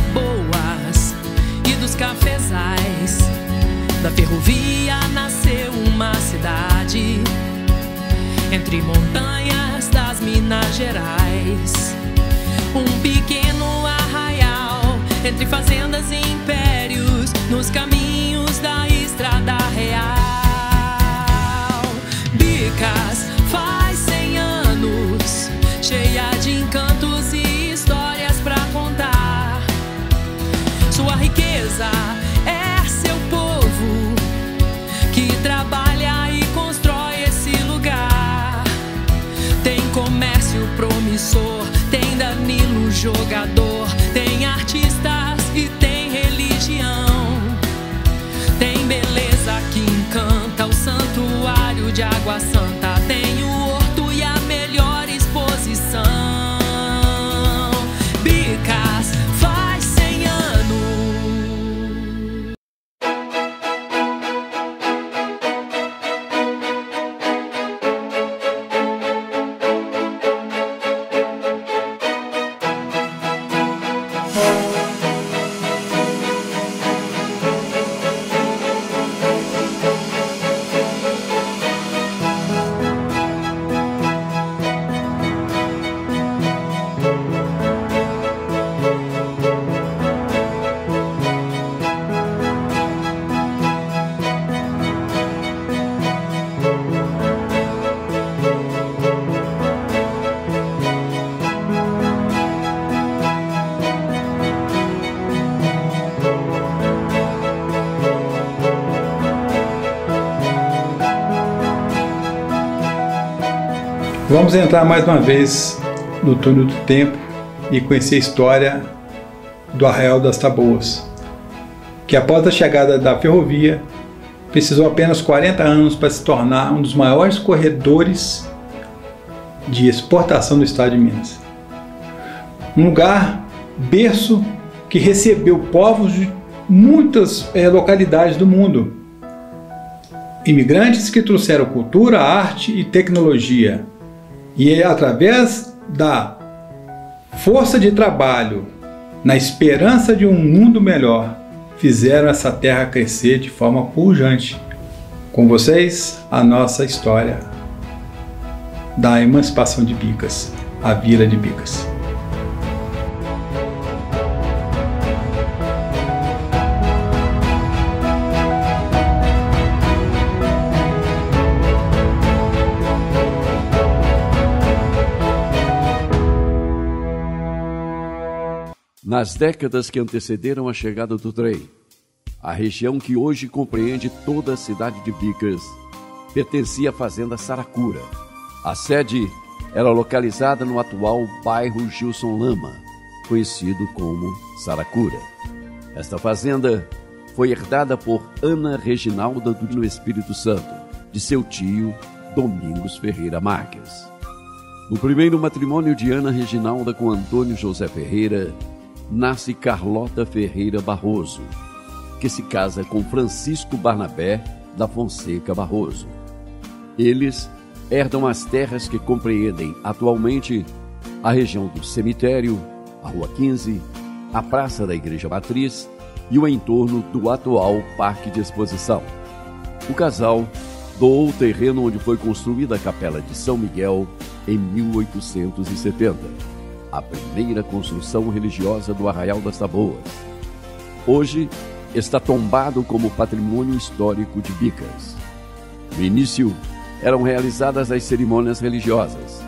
Taboas e dos cafezais. Da ferrovia nasceu uma cidade entre montanhas das Minas Gerais. Um pequeno arraial entre fazendas e impérios, nos caminhos da estrada real. Bicas faz 100 anos, cheia de encantos e histórias pra contar. Sua riqueza é seu povo que trabalha e constrói esse lugar. Tem comércio promissor, tem Danilo jogador, tem artistas e tem religião. Tem beleza que encanta, o santuário de Água Santa, tem o horto e a melhor exposição. Bicas faz 100 anos. Vamos entrar mais uma vez no túnel do tempo e conhecer a história do Arraial das Taboas, que após a chegada da ferrovia precisou apenas 40 anos para se tornar um dos maiores corredores de exportação do estado de Minas. Um lugar berço que recebeu povos de muitas localidades do mundo. Imigrantes que trouxeram cultura, arte e tecnologia. E através da força de trabalho, na esperança de um mundo melhor, fizeram essa terra crescer de forma pujante. Com vocês, a nossa história da emancipação de Bicas, a Vila de Bicas. Nas décadas que antecederam a chegada do trem, a região que hoje compreende toda a cidade de Bicas pertencia à fazenda Saracura. A sede era localizada no atual bairro Gilson Lama, conhecido como Saracura. Esta fazenda foi herdada por Ana Reginalda do Espírito Santo, de seu tio Domingos Ferreira Marques. No primeiro matrimônio de Ana Reginalda com Antônio José Ferreira, nasce Carlota Ferreira Barroso, que se casa com Francisco Barnabé da Fonseca Barroso. Eles herdam as terras que compreendem atualmente a região do cemitério, a Rua 15, a Praça da Igreja Matriz e o entorno do atual Parque de Exposição. O casal doou o terreno onde foi construída a Capela de São Miguel em 1870. A primeira construção religiosa do Arraial das Taboas. Hoje está tombado como patrimônio histórico de Bicas. No início, eram realizadas as cerimônias religiosas.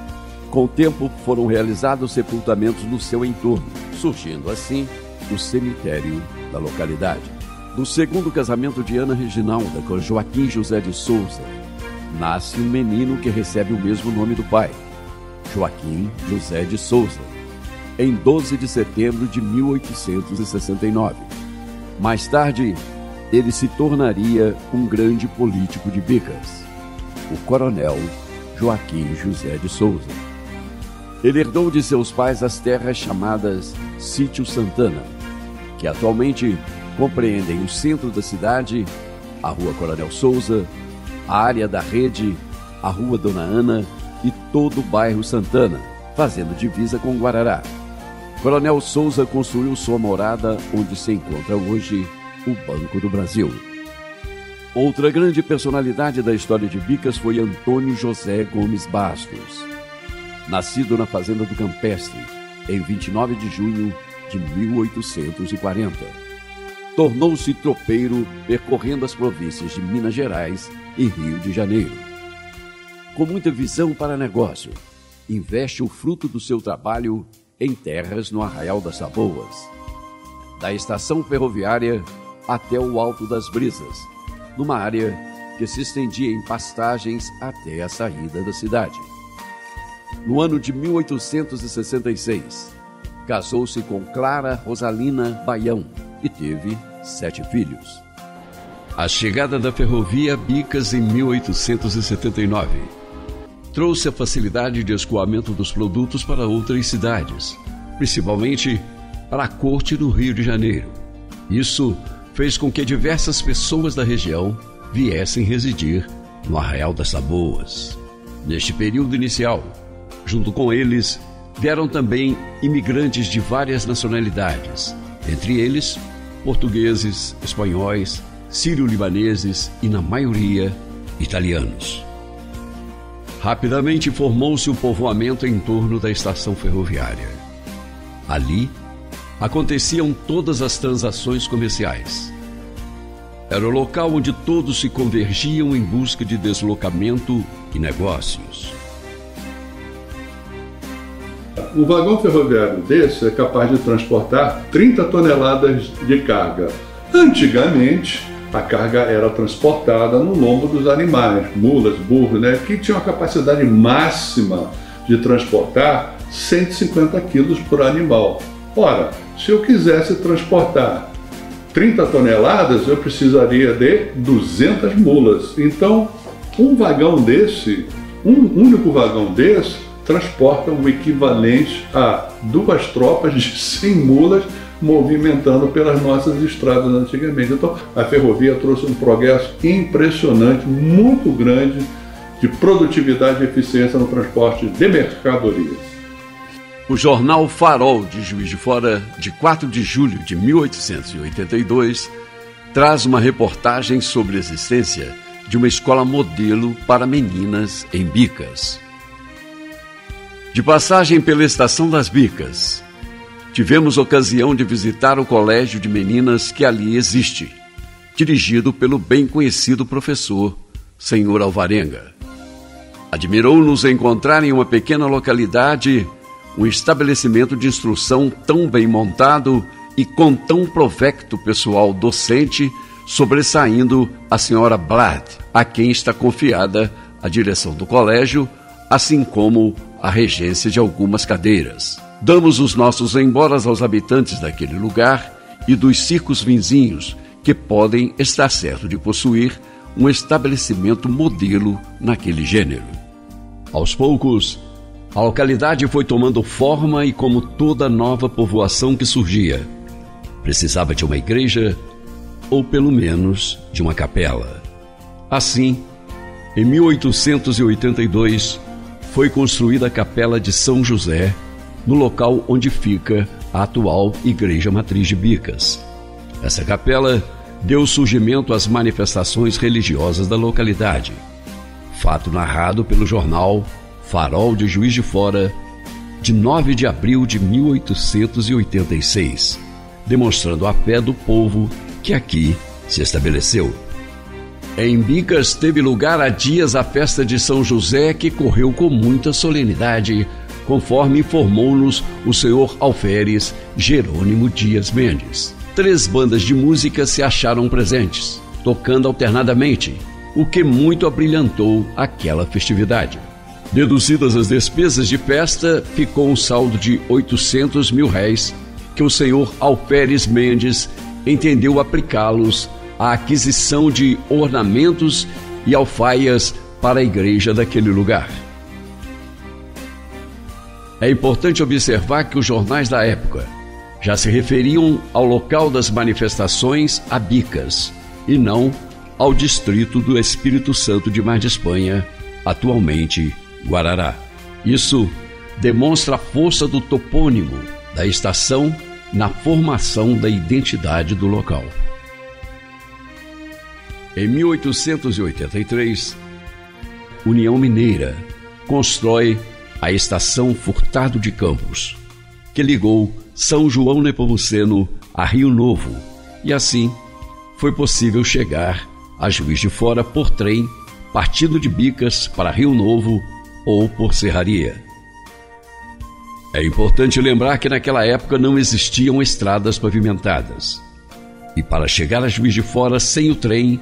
Com o tempo, foram realizados sepultamentos no seu entorno, surgindo assim o cemitério da localidade. Do segundo casamento de Ana Reginalda com Joaquim José de Souza, nasce um menino que recebe o mesmo nome do pai, Joaquim José de Souza, em 12 de setembro de 1869. Mais tarde, ele se tornaria um grande político de Bicas, o coronel Joaquim José de Souza. Ele herdou de seus pais as terras chamadas Sítio Santana, que atualmente compreendem o centro da cidade, a Rua Coronel Souza, a área da Rede, a Rua Dona Ana e todo o bairro Santana, fazendo divisa com Guarará. Coronel Souza construiu sua morada onde se encontra hoje o Banco do Brasil. Outra grande personalidade da história de Bicas foi Antônio José Gomes Bastos. Nascido na fazenda do Campestre, em 29 de junho de 1840. Tornou-se tropeiro percorrendo as províncias de Minas Gerais e Rio de Janeiro. Com muita visão para negócio, investe o fruto do seu trabalho em terras no Arraial das Taboas, da estação ferroviária até o Alto das Brisas, numa área que se estendia em pastagens até a saída da cidade. No ano de 1866, casou-se com Clara Rosalina Baião e teve 7 filhos. A chegada da ferrovia a Bicas em 1879 trouxe a facilidade de escoamento dos produtos para outras cidades, principalmente para a corte do Rio de Janeiro. Isso fez com que diversas pessoas da região viessem residir no Arraial das Taboas. Neste período inicial, junto com eles, vieram também imigrantes de várias nacionalidades, entre eles portugueses, espanhóis, sírio-libaneses e, na maioria, italianos. Rapidamente formou-se o povoamento em torno da estação ferroviária. Ali, aconteciam todas as transações comerciais. Era o local onde todos se convergiam em busca de deslocamento e negócios. Um vagão ferroviário desse é capaz de transportar 30 toneladas de carga. Antigamente, a carga era transportada no lombo dos animais, mulas, burros, que tinham a capacidade máxima de transportar 150 quilos por animal. Ora, se eu quisesse transportar 30 toneladas, eu precisaria de 200 mulas. Então, um único vagão desse, transporta o equivalente a 2 tropas de 100 mulas movimentando pelas nossas estradas antigamente. Então, a ferrovia trouxe um progresso impressionante, muito grande, de produtividade e eficiência no transporte de mercadorias. O jornal Farol de Juiz de Fora, de 4 de julho de 1882, traz uma reportagem sobre a existência de uma escola modelo para meninas em Bicas. De passagem pela Estação das Bicas, tivemos ocasião de visitar o colégio de meninas que ali existe, dirigido pelo bem conhecido professor, Senhor Alvarenga. Admirou-nos encontrar em uma pequena localidade um estabelecimento de instrução tão bem montado e com tão provecto pessoal docente, sobressaindo a senhora Blad, a quem está confiada a direção do colégio, assim como a regência de algumas cadeiras. Damos os nossos emboras aos habitantes daquele lugar e dos circos vizinhos, que podem estar certo de possuir um estabelecimento modelo naquele gênero. Aos poucos, a localidade foi tomando forma e, como toda nova povoação que surgia, precisava de uma igreja ou, pelo menos, de uma capela. Assim, em 1882, foi construída a Capela de São José, no local onde fica a atual Igreja Matriz de Bicas. Essa capela deu surgimento às manifestações religiosas da localidade, fato narrado pelo jornal Farol de Juiz de Fora, de 9 de abril de 1886, demonstrando a fé do povo que aqui se estabeleceu. Em Bicas teve lugar há dias a festa de São José, que correu com muita solenidade, conforme informou-nos o senhor alferes Jerônimo Dias Mendes. 3 bandas de música se acharam presentes, tocando alternadamente, o que muito abrilhantou aquela festividade. Deduzidas as despesas de festa, ficou um saldo de R$800 mil, que o senhor alferes Mendes entendeu aplicá-los à aquisição de ornamentos e alfaias para a igreja daquele lugar. É importante observar que os jornais da época já se referiam ao local das manifestações a Bicas, e não ao distrito do Espírito Santo de Mar de Espanha, atualmente Guarará. Isso demonstra a força do topônimo da estação na formação da identidade do local. Em 1883, União Mineira constrói a Estação Furtado de Campos, que ligou São João Nepomuceno a Rio Novo, e assim foi possível chegar a Juiz de Fora por trem, partindo de Bicas para Rio Novo ou por serraria. É importante lembrar que naquela época não existiam estradas pavimentadas, e para chegar a Juiz de Fora sem o trem,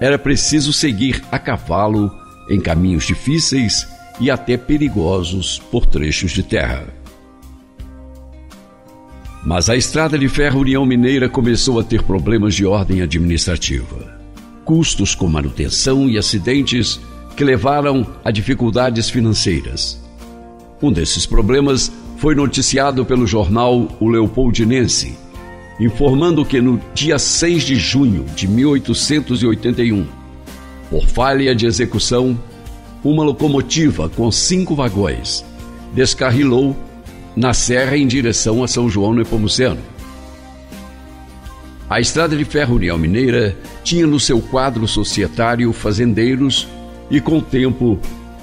era preciso seguir a cavalo em caminhos difíceis e até perigosos por trechos de terra. Mas a estrada de ferro União Mineira começou a ter problemas de ordem administrativa, custos com manutenção e acidentes que levaram a dificuldades financeiras. Um desses problemas foi noticiado pelo jornal O Leopoldinense, informando que no dia 6 de junho de 1881, por falha de execução, uma locomotiva com 5 vagões descarrilou na serra em direção a São João Nepomuceno. A estrada de ferro União Mineira tinha no seu quadro societário fazendeiros e, com o tempo,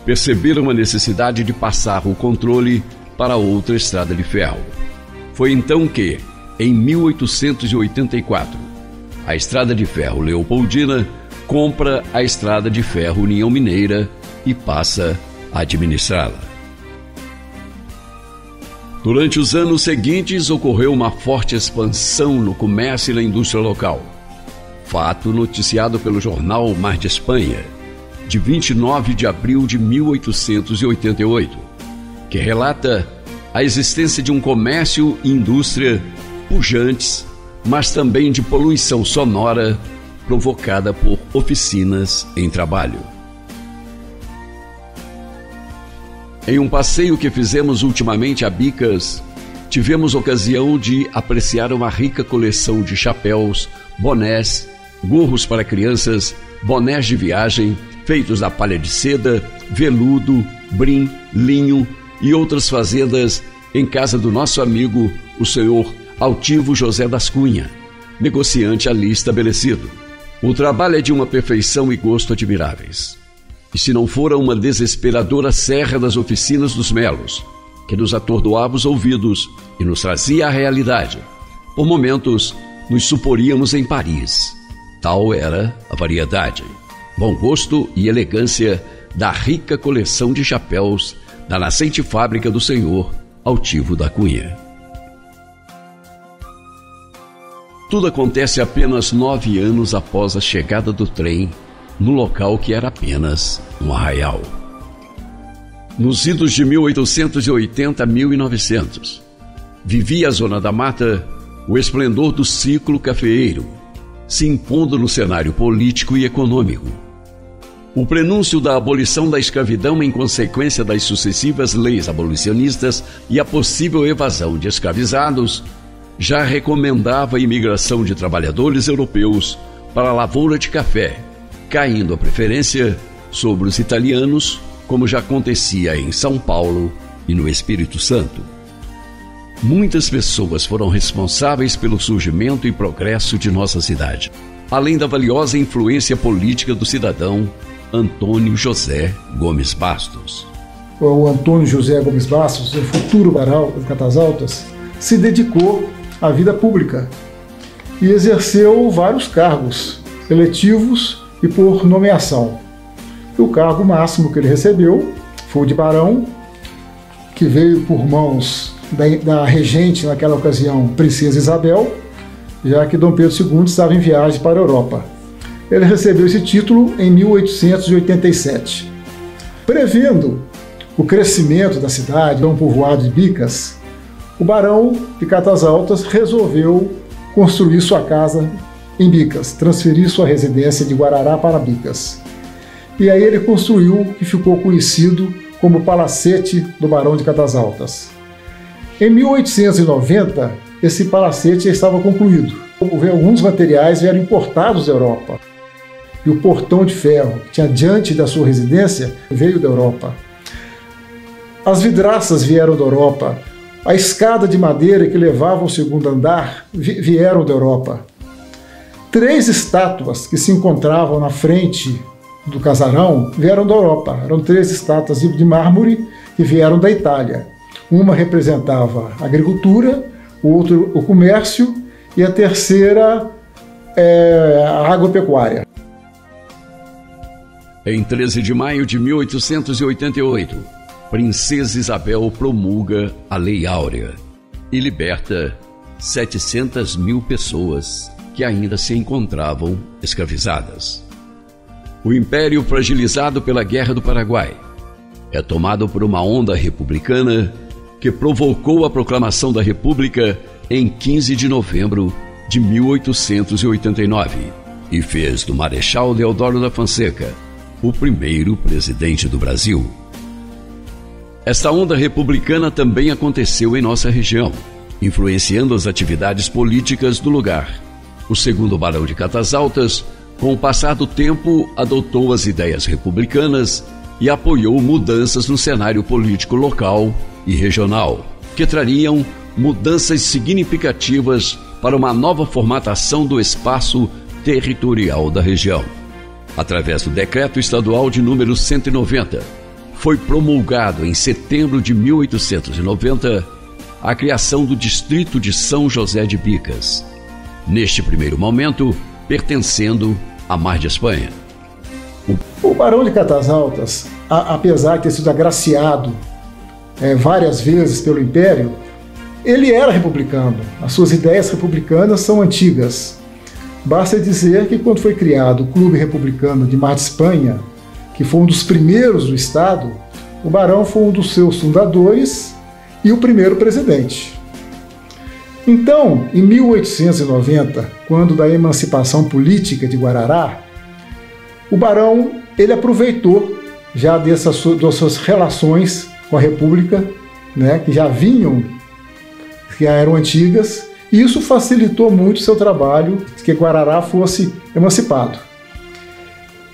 perceberam a necessidade de passar o controle para outra estrada de ferro. Foi então que, em 1884, a estrada de ferro Leopoldina compra a estrada de ferro União Mineira e passa a administrá-la. Durante os anos seguintes, ocorreu uma forte expansão no comércio e na indústria local. Fato noticiado pelo jornal Mar de Espanha, de 29 de abril de 1888, que relata a existência de um comércio e indústria pujantes, mas também de poluição sonora provocada por oficinas em trabalho. Em um passeio que fizemos ultimamente a Bicas, tivemos ocasião de apreciar uma rica coleção de chapéus, bonés, gorros para crianças, bonés de viagem, feitos da palha de seda, veludo, brim, linho e outras fazendas em casa do nosso amigo, o senhor Altivo José das Cunha, negociante ali estabelecido. O trabalho é de uma perfeição e gosto admiráveis. E se não fora uma desesperadora serra das oficinas dos Melos, que nos atordoava os ouvidos e nos trazia a realidade, por momentos nos suporíamos em Paris. Tal era a variedade, bom gosto e elegância da rica coleção de chapéus da nascente fábrica do senhor Altivo da Cunha. Tudo acontece apenas 9 anos após a chegada do trem no local que era apenas um arraial. Nos idos de 1880 a 1900, vivia a Zona da Mata o esplendor do ciclo cafeeiro, se impondo no cenário político e econômico. O prenúncio da abolição da escravidão em consequência das sucessivas leis abolicionistas e a possível evasão de escravizados já recomendava a imigração de trabalhadores europeus para a lavoura de café, caindo a preferência sobre os italianos, como já acontecia em São Paulo e no Espírito Santo. Muitas pessoas foram responsáveis pelo surgimento e progresso de nossa cidade, além da valiosa influência política do cidadão Antônio José Gomes Bastos. O Antônio José Gomes Bastos, o futuro barão de Catas Altas, se dedicou à vida pública e exerceu vários cargos eletivos e por nomeação. O cargo máximo que ele recebeu foi o de barão, que veio por mãos da regente naquela ocasião, Princesa Isabel, já que Dom Pedro II estava em viagem para a Europa. Ele recebeu esse título em 1887. Prevendo o crescimento da cidade, um povoado de Bicas, o barão de Catas Altas resolveu construir sua casa em Bicas, transferir sua residência de Guarará para Bicas. E aí ele construiu o que ficou conhecido como Palacete do Barão de Catas Altas. Em 1890, esse palacete já estava concluído. Alguns materiais vieram importados da Europa. E o portão de ferro, que tinha diante da sua residência, veio da Europa. As vidraças vieram da Europa. A escada de madeira que levava ao segundo andar vieram da Europa. 3 estátuas que se encontravam na frente do casarão vieram da Europa. Eram 3 estátuas de mármore que vieram da Itália. Uma representava a agricultura, o outro o comércio e a terceira a agropecuária. Em 13 de maio de 1888, Princesa Isabel promulga a Lei Áurea e liberta 700 mil pessoas que ainda se encontravam escravizadas. O Império, fragilizado pela Guerra do Paraguai, é tomado por uma onda republicana que provocou a proclamação da República em 15 de novembro de 1889 e fez do Marechal Deodoro da Fonseca o primeiro presidente do Brasil. Esta onda republicana também aconteceu em nossa região, influenciando as atividades políticas do lugar. O segundo Barão de Catas Altas, com o passar do tempo, adotou as ideias republicanas e apoiou mudanças no cenário político local e regional, que trariam mudanças significativas para uma nova formatação do espaço territorial da região. Através do Decreto Estadual de número 190, foi promulgado em setembro de 1890 a criação do Distrito de São José de Bicas, neste primeiro momento pertencendo à Mar de Espanha. O Barão de Catas Altas, apesar de ter sido agraciado várias vezes pelo Império, ele era republicano. As suas ideias republicanas são antigas. Basta dizer que quando foi criado o Clube Republicano de Mar de Espanha, que foi um dos primeiros do Estado, o Barão foi um dos seus fundadores e o primeiro presidente. Então, em 1890, quando da emancipação política de Guarará, o Barão ele aproveitou já das suas relações com a República, que já eram antigas, e isso facilitou muito o seu trabalho de que Guarará fosse emancipado.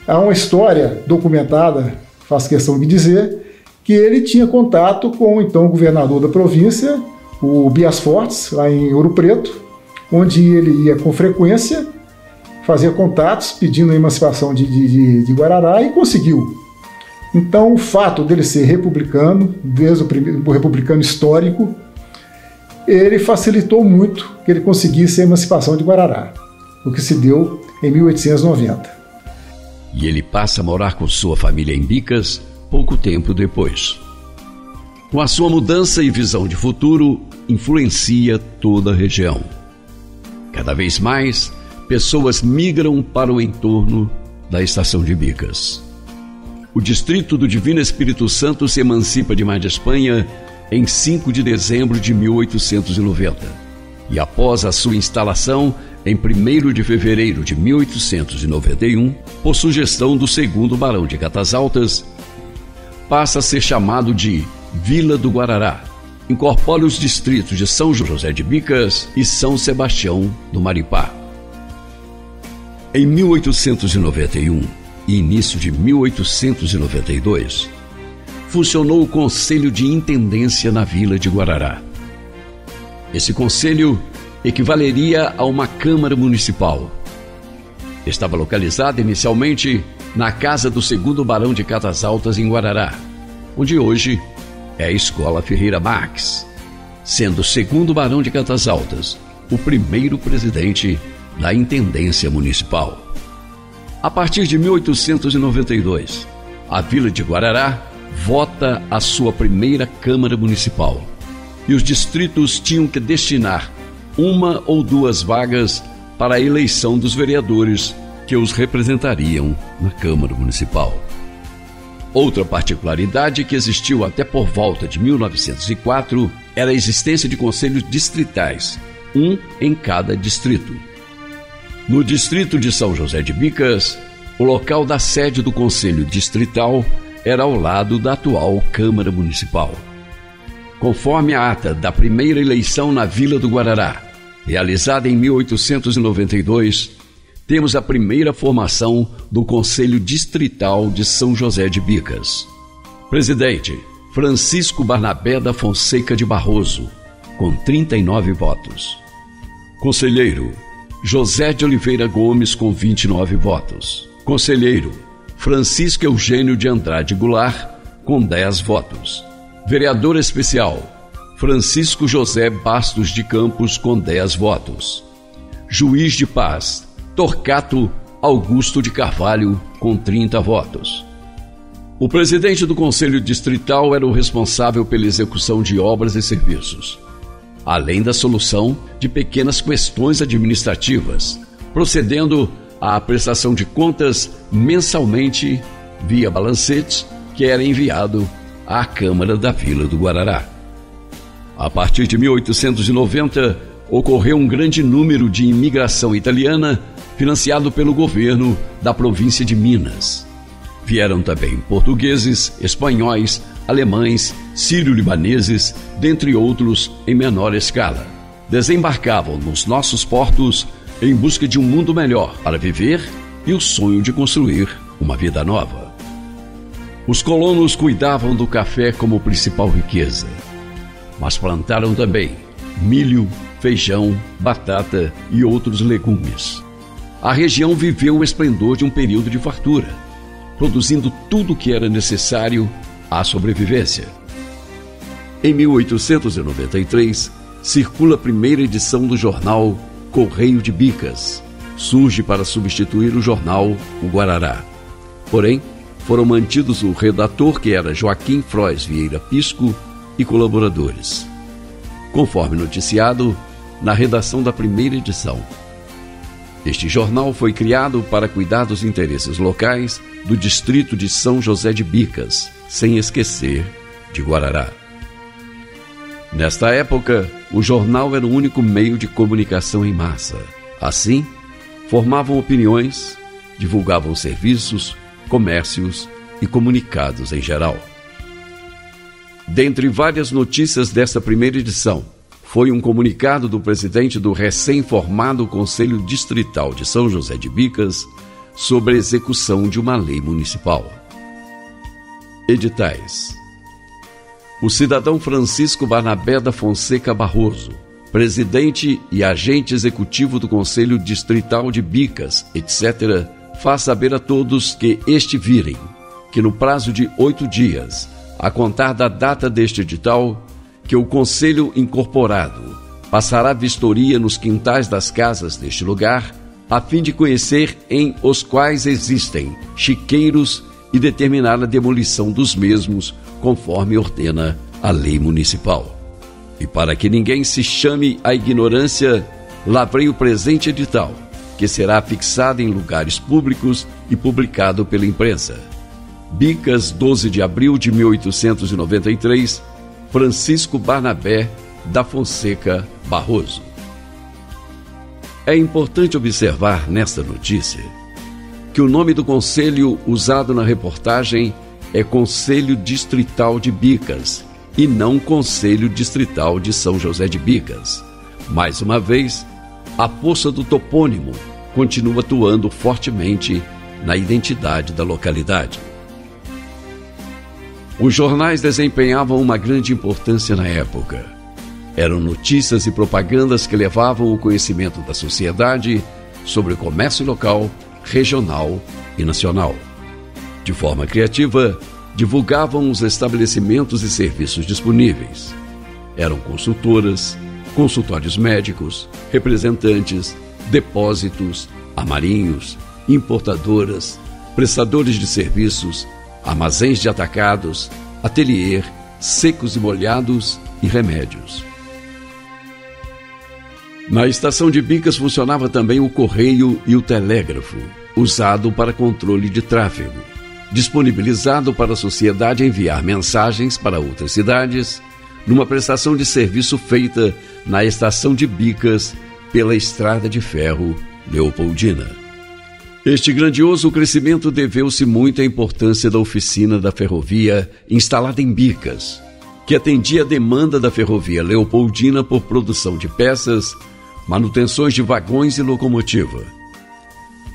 Há uma história documentada, faço questão de dizer, que ele tinha contato com o então governador da província, o Bias Fortes, lá em Ouro Preto, onde ele ia com frequência, fazia contatos pedindo a emancipação de Guarará e conseguiu. Então o fato dele ser republicano, desde o republicano histórico, ele facilitou muito que ele conseguisse a emancipação de Guarará, o que se deu em 1890. E ele passa a morar com sua família em Bicas pouco tempo depois. Com a sua mudança e visão de futuro, influencia toda a região. Cada vez mais, pessoas migram para o entorno da estação de Bicas. O distrito do Divino Espírito Santo se emancipa de Mar de Espanha em 5 de dezembro de 1890. E após a sua instalação, em 1º de fevereiro de 1891, por sugestão do segundo Barão de Catas Altas, passa a ser chamado de Vila do Guarará. Incorpora os distritos de São José de Bicas e São Sebastião do Maripá. Em 1891 e início de 1892, funcionou o Conselho de Intendência na Vila de Guarará. Esse conselho equivaleria a uma Câmara Municipal. Estava localizado inicialmente na casa do segundo Barão de Catas Altas em Guarará, onde hoje é a Escola Ferreira Marques, sendo o segundo Barão de Catas Altas o primeiro presidente da Intendência Municipal. A partir de 1892, a Vila de Guarará vota a sua primeira Câmara Municipal e os distritos tinham que destinar 1 ou 2 vagas para a eleição dos vereadores que os representariam na Câmara Municipal. Outra particularidade que existiu até por volta de 1904 era a existência de conselhos distritais, um em cada distrito. No distrito de São José de Bicas, o local da sede do Conselho Distrital era ao lado da atual Câmara Municipal. Conforme a ata da primeira eleição na Vila do Guarará, realizada em 1892, temos a primeira formação do Conselho Distrital de São José de Bicas. Presidente, Francisco Barnabé da Fonseca de Barroso. com 39 votos. Conselheiro José de Oliveira Gomes, com 29 votos. Conselheiro Francisco Eugênio de Andrade Goulart, com 10 votos. Vereador especial Francisco José Bastos de Campos, com 10 votos. Juiz de Paz Torquato Augusto de Carvalho, com 30 votos. O presidente do Conselho Distrital era o responsável pela execução de obras e serviços, além da solução de pequenas questões administrativas, procedendo à prestação de contas mensalmente via balancete, que era enviado à Câmara da Vila do Guarará. A partir de 1890, ocorreu um grande número de imigração italiana financiado pelo governo da província de Minas. Vieram também portugueses, espanhóis, alemães, sírio-libaneses, dentre outros em menor escala. Desembarcavam nos nossos portos em busca de um mundo melhor para viver e o sonho de construir uma vida nova. Os colonos cuidavam do café como principal riqueza, mas plantaram também milho, feijão, batata e outros legumes. A região viveu o esplendor de um período de fartura, produzindo tudo o que era necessário à sobrevivência. Em 1893, circula a primeira edição do jornal Correio de Bicas. Surge para substituir o jornal O Guarará. Porém, foram mantidos o redator, que era Joaquim Frois Vieira Pisco, e colaboradores, conforme noticiado na redação da primeira edição. Este jornal foi criado para cuidar dos interesses locais do distrito de São José de Bicas, sem esquecer de Guarará. Nesta época, o jornal era o único meio de comunicação em massa. Assim, formavam opiniões, divulgavam serviços, comércios e comunicados em geral. Dentre várias notícias desta primeira edição, foi um comunicado do presidente do recém-formado Conselho Distrital de São José de Bicas sobre a execução de uma lei municipal. Editais. O cidadão Francisco Barnabé da Fonseca Barroso, presidente e agente executivo do Conselho Distrital de Bicas, etc., faz saber a todos que este virem, que no prazo de 8 dias, a contar da data deste edital, que o Conselho Incorporado passará vistoria nos quintais das casas deste lugar, a fim de conhecer em os quais existem chiqueiros e determinar a demolição dos mesmos, conforme ordena a lei municipal. E para que ninguém se chame à ignorância, lavrei o presente edital, que será fixado em lugares públicos e publicado pela imprensa. Bicas, 12 de abril de 1893, Francisco Barnabé da Fonseca Barroso. É importante observar nesta notícia que o nome do conselho usado na reportagem é Conselho Distrital de Bicas e não Conselho Distrital de São José de Bicas. Mais uma vez, a força do topônimo continua atuando fortemente na identidade da localidade. Os jornais desempenhavam uma grande importância na época. Eram notícias e propagandas que levavam o conhecimento da sociedade sobre o comércio local, regional e nacional. De forma criativa, divulgavam os estabelecimentos e serviços disponíveis. Eram consultoras, consultórios médicos, representantes, depósitos, armarinhos, importadoras, prestadores de serviços, armazéns de atacados, ateliê, secos e molhados e remédios. Na estação de Bicas funcionava também o correio e o telégrafo, usado para controle de tráfego, disponibilizado para a sociedade enviar mensagens para outras cidades, numa prestação de serviço feita na estação de Bicas pela Estrada de Ferro Leopoldina. Este grandioso crescimento deveu-se muito à importância da oficina da ferrovia instalada em Bicas, que atendia a demanda da ferrovia Leopoldina por produção de peças, manutenções de vagões e locomotiva.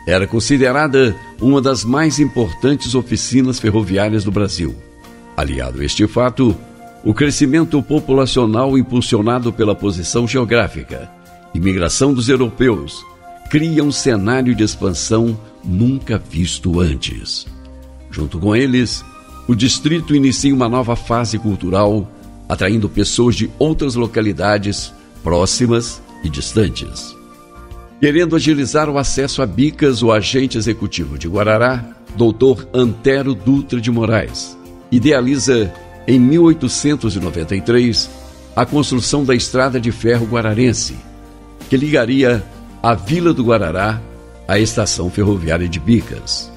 Era considerada uma das mais importantes oficinas ferroviárias do Brasil. Aliado a este fato, O crescimento populacional impulsionado pela posição geográfica e migração dos europeus cria um cenário de expansão nunca visto antes. Junto com eles, o distrito inicia uma nova fase cultural, atraindo pessoas de outras localidades próximas e distantes. Querendo agilizar o acesso a Bicas, o agente executivo de Guarará, Dr. Antero Dutra de Moraes, idealiza, em 1893, a construção da Estrada de Ferro Guararense, que ligaria a Vila do Guarará à Estação Ferroviária de Bicas.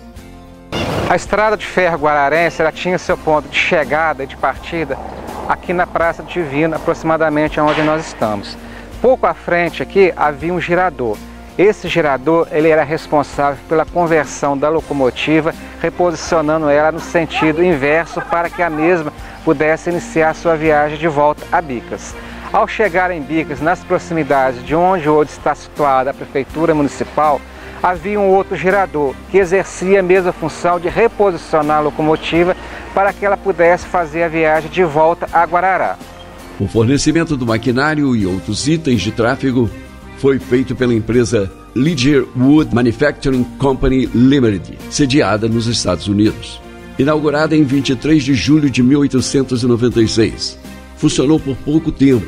A Estrada de Ferro Guararense ela tinha seu ponto de chegada e de partida aqui na Praça do Divino, aproximadamente onde nós estamos. Pouco à frente aqui havia um girador. Esse girador ele era responsável pela conversão da locomotiva, reposicionando ela no sentido inverso para que a mesma pudesse iniciar sua viagem de volta a Bicas. Ao chegar em Bicas, nas proximidades de onde hoje está situada a Prefeitura Municipal, havia um outro girador que exercia a mesma função de reposicionar a locomotiva para que ela pudesse fazer a viagem de volta a Guarará. O fornecimento do maquinário e outros itens de tráfego foi feito pela empresa Ligier Wood Manufacturing Company Limited, sediada nos Estados Unidos. Inaugurada em 23 de julho de 1896, funcionou por pouco tempo,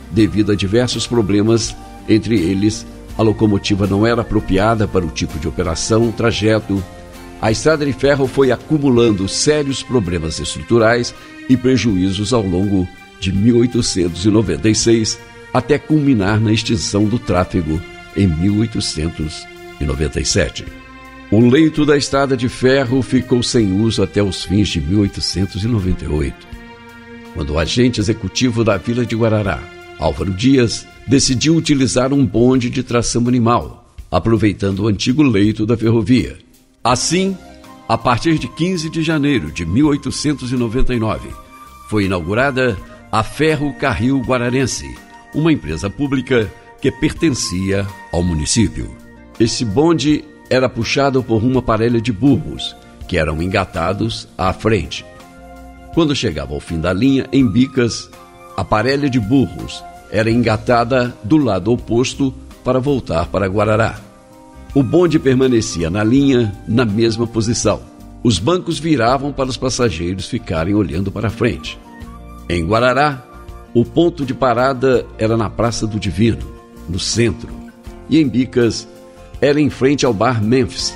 devido a diversos problemas, entre eles, a locomotiva não era apropriada para o tipo de operação, trajeto. A estrada de ferro foi acumulando sérios problemas estruturais e prejuízos ao longo de 1896, até culminar na extinção do tráfego em 1897. O leito da estrada de ferro ficou sem uso até os fins de 1898, quando o agente executivo da Vila de Guarará, Álvaro Dias, decidiu utilizar um bonde de tração animal, aproveitando o antigo leito da ferrovia. Assim, a partir de 15 de janeiro de 1899, foi inaugurada a Ferro Carril Guararense, uma empresa pública que pertencia ao município. Esse bonde era puxado por uma parelha de burros, que eram engatados à frente. Quando chegava ao fim da linha, em Bicas, a parelha de burros era engatada do lado oposto para voltar para Guarará. O bonde permanecia na linha, na mesma posição. Os bancos viravam para os passageiros ficarem olhando para frente. Em Guarará, o ponto de parada era na Praça do Divino, no centro, e em Bicas era em frente ao bar Memphis,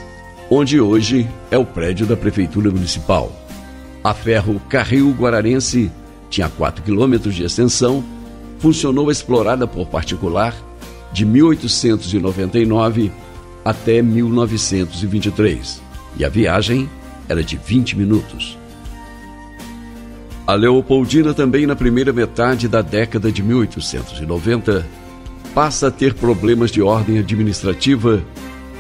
onde hoje é o prédio da Prefeitura Municipal. A Ferro Carril Guararense tinha 4 quilômetros de extensão, funcionou explorada por particular de 1899 até 1923, e a viagem era de 20 minutos. A Leopoldina, também na primeira metade da década de 1890, passa a ter problemas de ordem administrativa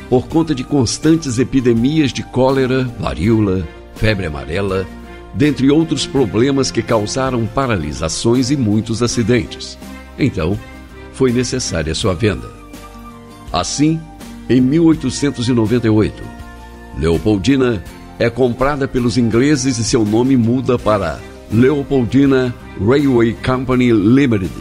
por conta de constantes epidemias de cólera, varíola, febre amarela, dentre outros problemas que causaram paralisações e muitos acidentes. Então, foi necessária sua venda. Assim, em 1898, Leopoldina é comprada pelos ingleses e seu nome muda para Leopoldina Railway Company Limited.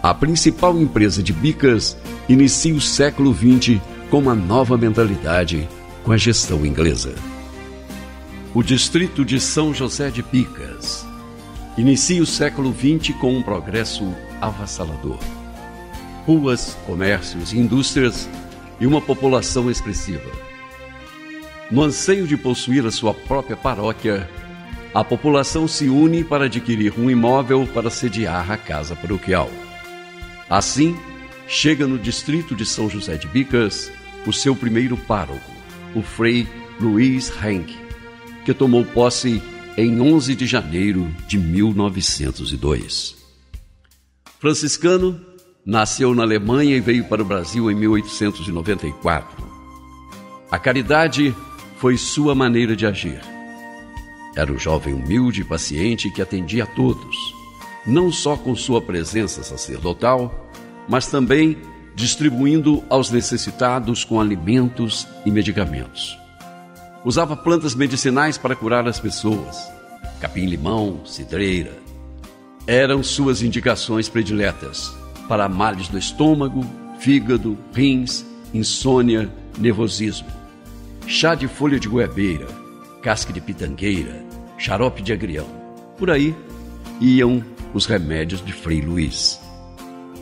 A principal empresa de Bicas inicia o século XX com uma nova mentalidade com a gestão inglesa. O distrito de São José de Bicas inicia o século XX com um progresso avassalador. Ruas, comércios, indústrias e uma população expressiva. No anseio de possuir a sua própria paróquia, a população se une para adquirir um imóvel para sediar a casa paroquial. Assim, chega no distrito de São José de Bicas o seu primeiro pároco, o Frei Luiz Henck, que tomou posse em 11 de janeiro de 1902. Franciscano, nasceu na Alemanha e veio para o Brasil em 1894. A caridade foi sua maneira de agir. Era um jovem humilde e paciente que atendia a todos, não só com sua presença sacerdotal, mas também distribuindo aos necessitados com alimentos e medicamentos. Usava plantas medicinais para curar as pessoas, capim-limão, cidreira. eram suas indicações prediletas para males do estômago, fígado, rins, insônia, nervosismo. Chá de folha de goiabeira, casca de pitangueira, xarope de agrião. Por aí iam os remédios de Frei Luiz.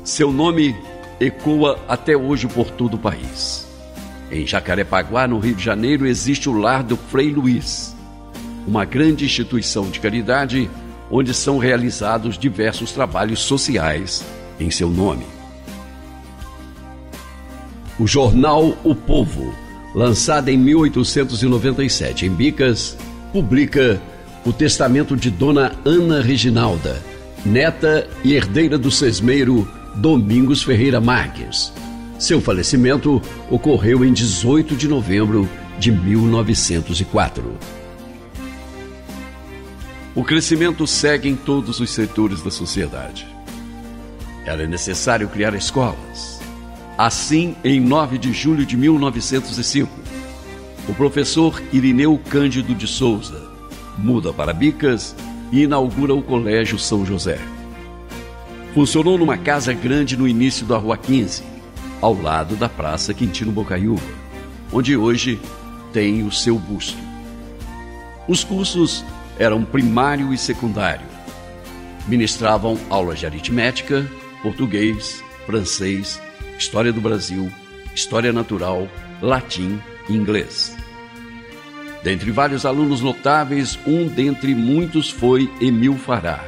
Seu nome ecoa até hoje por todo o país. Em Jacarepaguá, no Rio de Janeiro, existe o Lar do Frei Luiz, uma grande instituição de caridade onde são realizados diversos trabalhos sociais em seu nome. O jornal O Povo, lançado em 1897 em Bicas, publica o testamento de Dona Ana Reginalda, neta e herdeira do sesmeiro Domingos Ferreira Marques. Seu falecimento ocorreu em 18 de novembro de 1904. O crescimento segue em todos os setores da sociedade. Era necessário criar escolas. Assim, em 9 de julho de 1905, o professor Irineu Cândido de Souza muda para Bicas e inaugura o Colégio São José. Funcionou numa casa grande no início da Rua 15, ao lado da Praça Quintino Bocaiúva, onde hoje tem o seu busto. Os cursos eram primário e secundário. Ministravam aulas de aritmética, português, francês, história do Brasil, história natural, latim e inglês. Dentre vários alunos notáveis, um dentre muitos foi Emil Fará,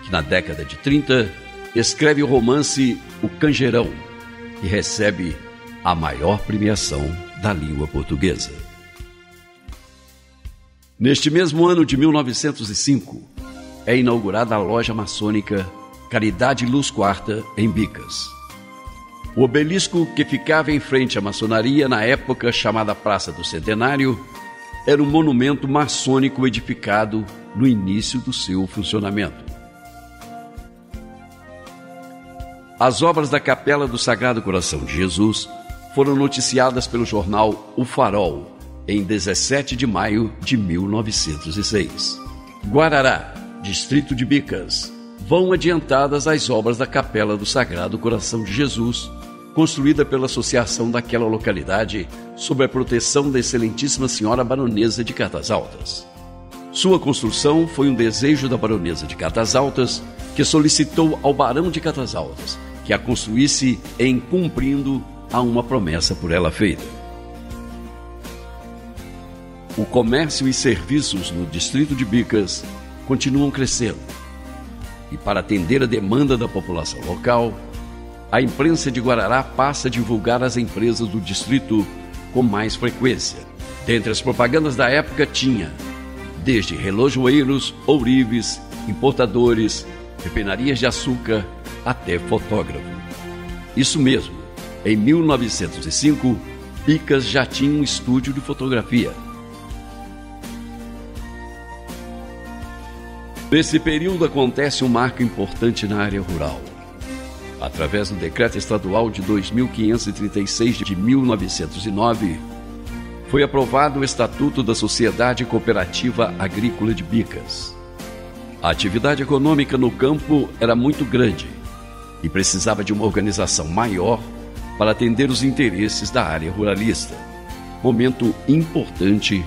que na década de 30 escreve o romance O Canjeirão e recebe a maior premiação da língua portuguesa. Neste mesmo ano de 1905, é inaugurada a loja maçônica Caridade Luz Quarta, em Bicas. O obelisco que ficava em frente à maçonaria, na época chamada Praça do Centenário, era um monumento maçônico edificado no início do seu funcionamento. As obras da Capela do Sagrado Coração de Jesus foram noticiadas pelo jornal O Farol, em 17 de maio de 1906. Guarará, distrito de Bicas, vão adiantadas as obras da Capela do Sagrado Coração de Jesus, construída pela associação daquela localidade sob a proteção da Excelentíssima Senhora Baronesa de Catas Altas. Sua construção foi um desejo da Baronesa de Catas Altas, que solicitou ao Barão de Catas Altas que a construísse em cumprindo a uma promessa por ela feita. O comércio e serviços no distrito de Bicas continuam crescendo. E para atender a demanda da população local, a imprensa de Guarará passa a divulgar as empresas do distrito com mais frequência. Dentre as propagandas da época tinha desde relojoeiros, ourives, importadores, refinarias de açúcar até fotógrafo. Isso mesmo, em 1905, Bicas já tinha um estúdio de fotografia. Nesse período acontece um marco importante na área rural. Através do Decreto Estadual de 2536 de 1909, foi aprovado o Estatuto da Sociedade Cooperativa Agrícola de Bicas. A atividade econômica no campo era muito grande e precisava de uma organização maior para atender os interesses da área ruralista, momento importante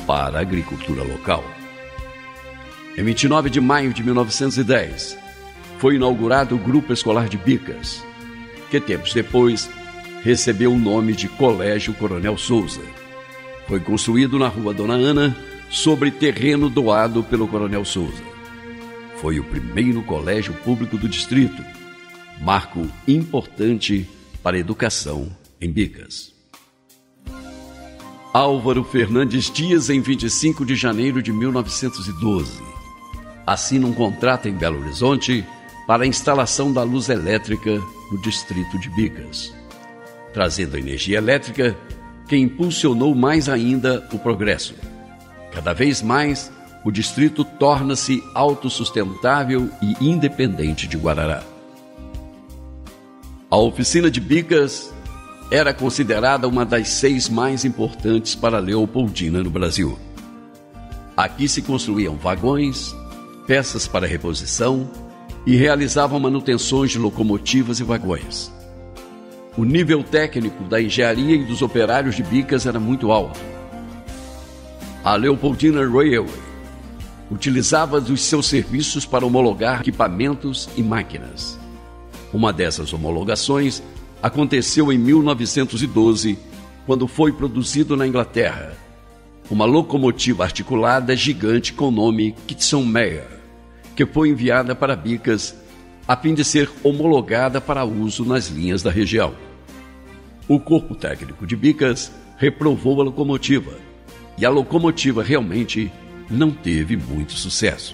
para a agricultura local. Em 29 de maio de 1910, foi inaugurado o Grupo Escolar de Bicas, que tempos depois recebeu o nome de Colégio Coronel Souza. Foi construído na Rua Dona Ana, sobre terreno doado pelo Coronel Souza. Foi o primeiro colégio público do distrito, marco importante para a educação em Bicas. Álvaro Fernandes Dias, em 25 de janeiro de 1912, assina um contrato em Belo Horizonte para a instalação da luz elétrica no distrito de Bicas, trazendo a energia elétrica que impulsionou mais ainda o progresso. Cada vez mais, o distrito torna-se autossustentável e independente de Guarará. A oficina de Bicas era considerada uma das 6 mais importantes para a Leopoldina no Brasil. Aqui se construíam vagões, peças para reposição, e realizavam manutenções de locomotivas e vagões. O nível técnico da engenharia e dos operários de Bicas era muito alto. A Leopoldina Railway utilizava dos seus serviços para homologar equipamentos e máquinas. Uma dessas homologações aconteceu em 1912, quando foi produzido na Inglaterra uma locomotiva articulada gigante com o nome Kitson-Meyer, que foi enviada para Bicas a fim de ser homologada para uso nas linhas da região. O corpo técnico de Bicas reprovou a locomotiva, e a locomotiva realmente não teve muito sucesso.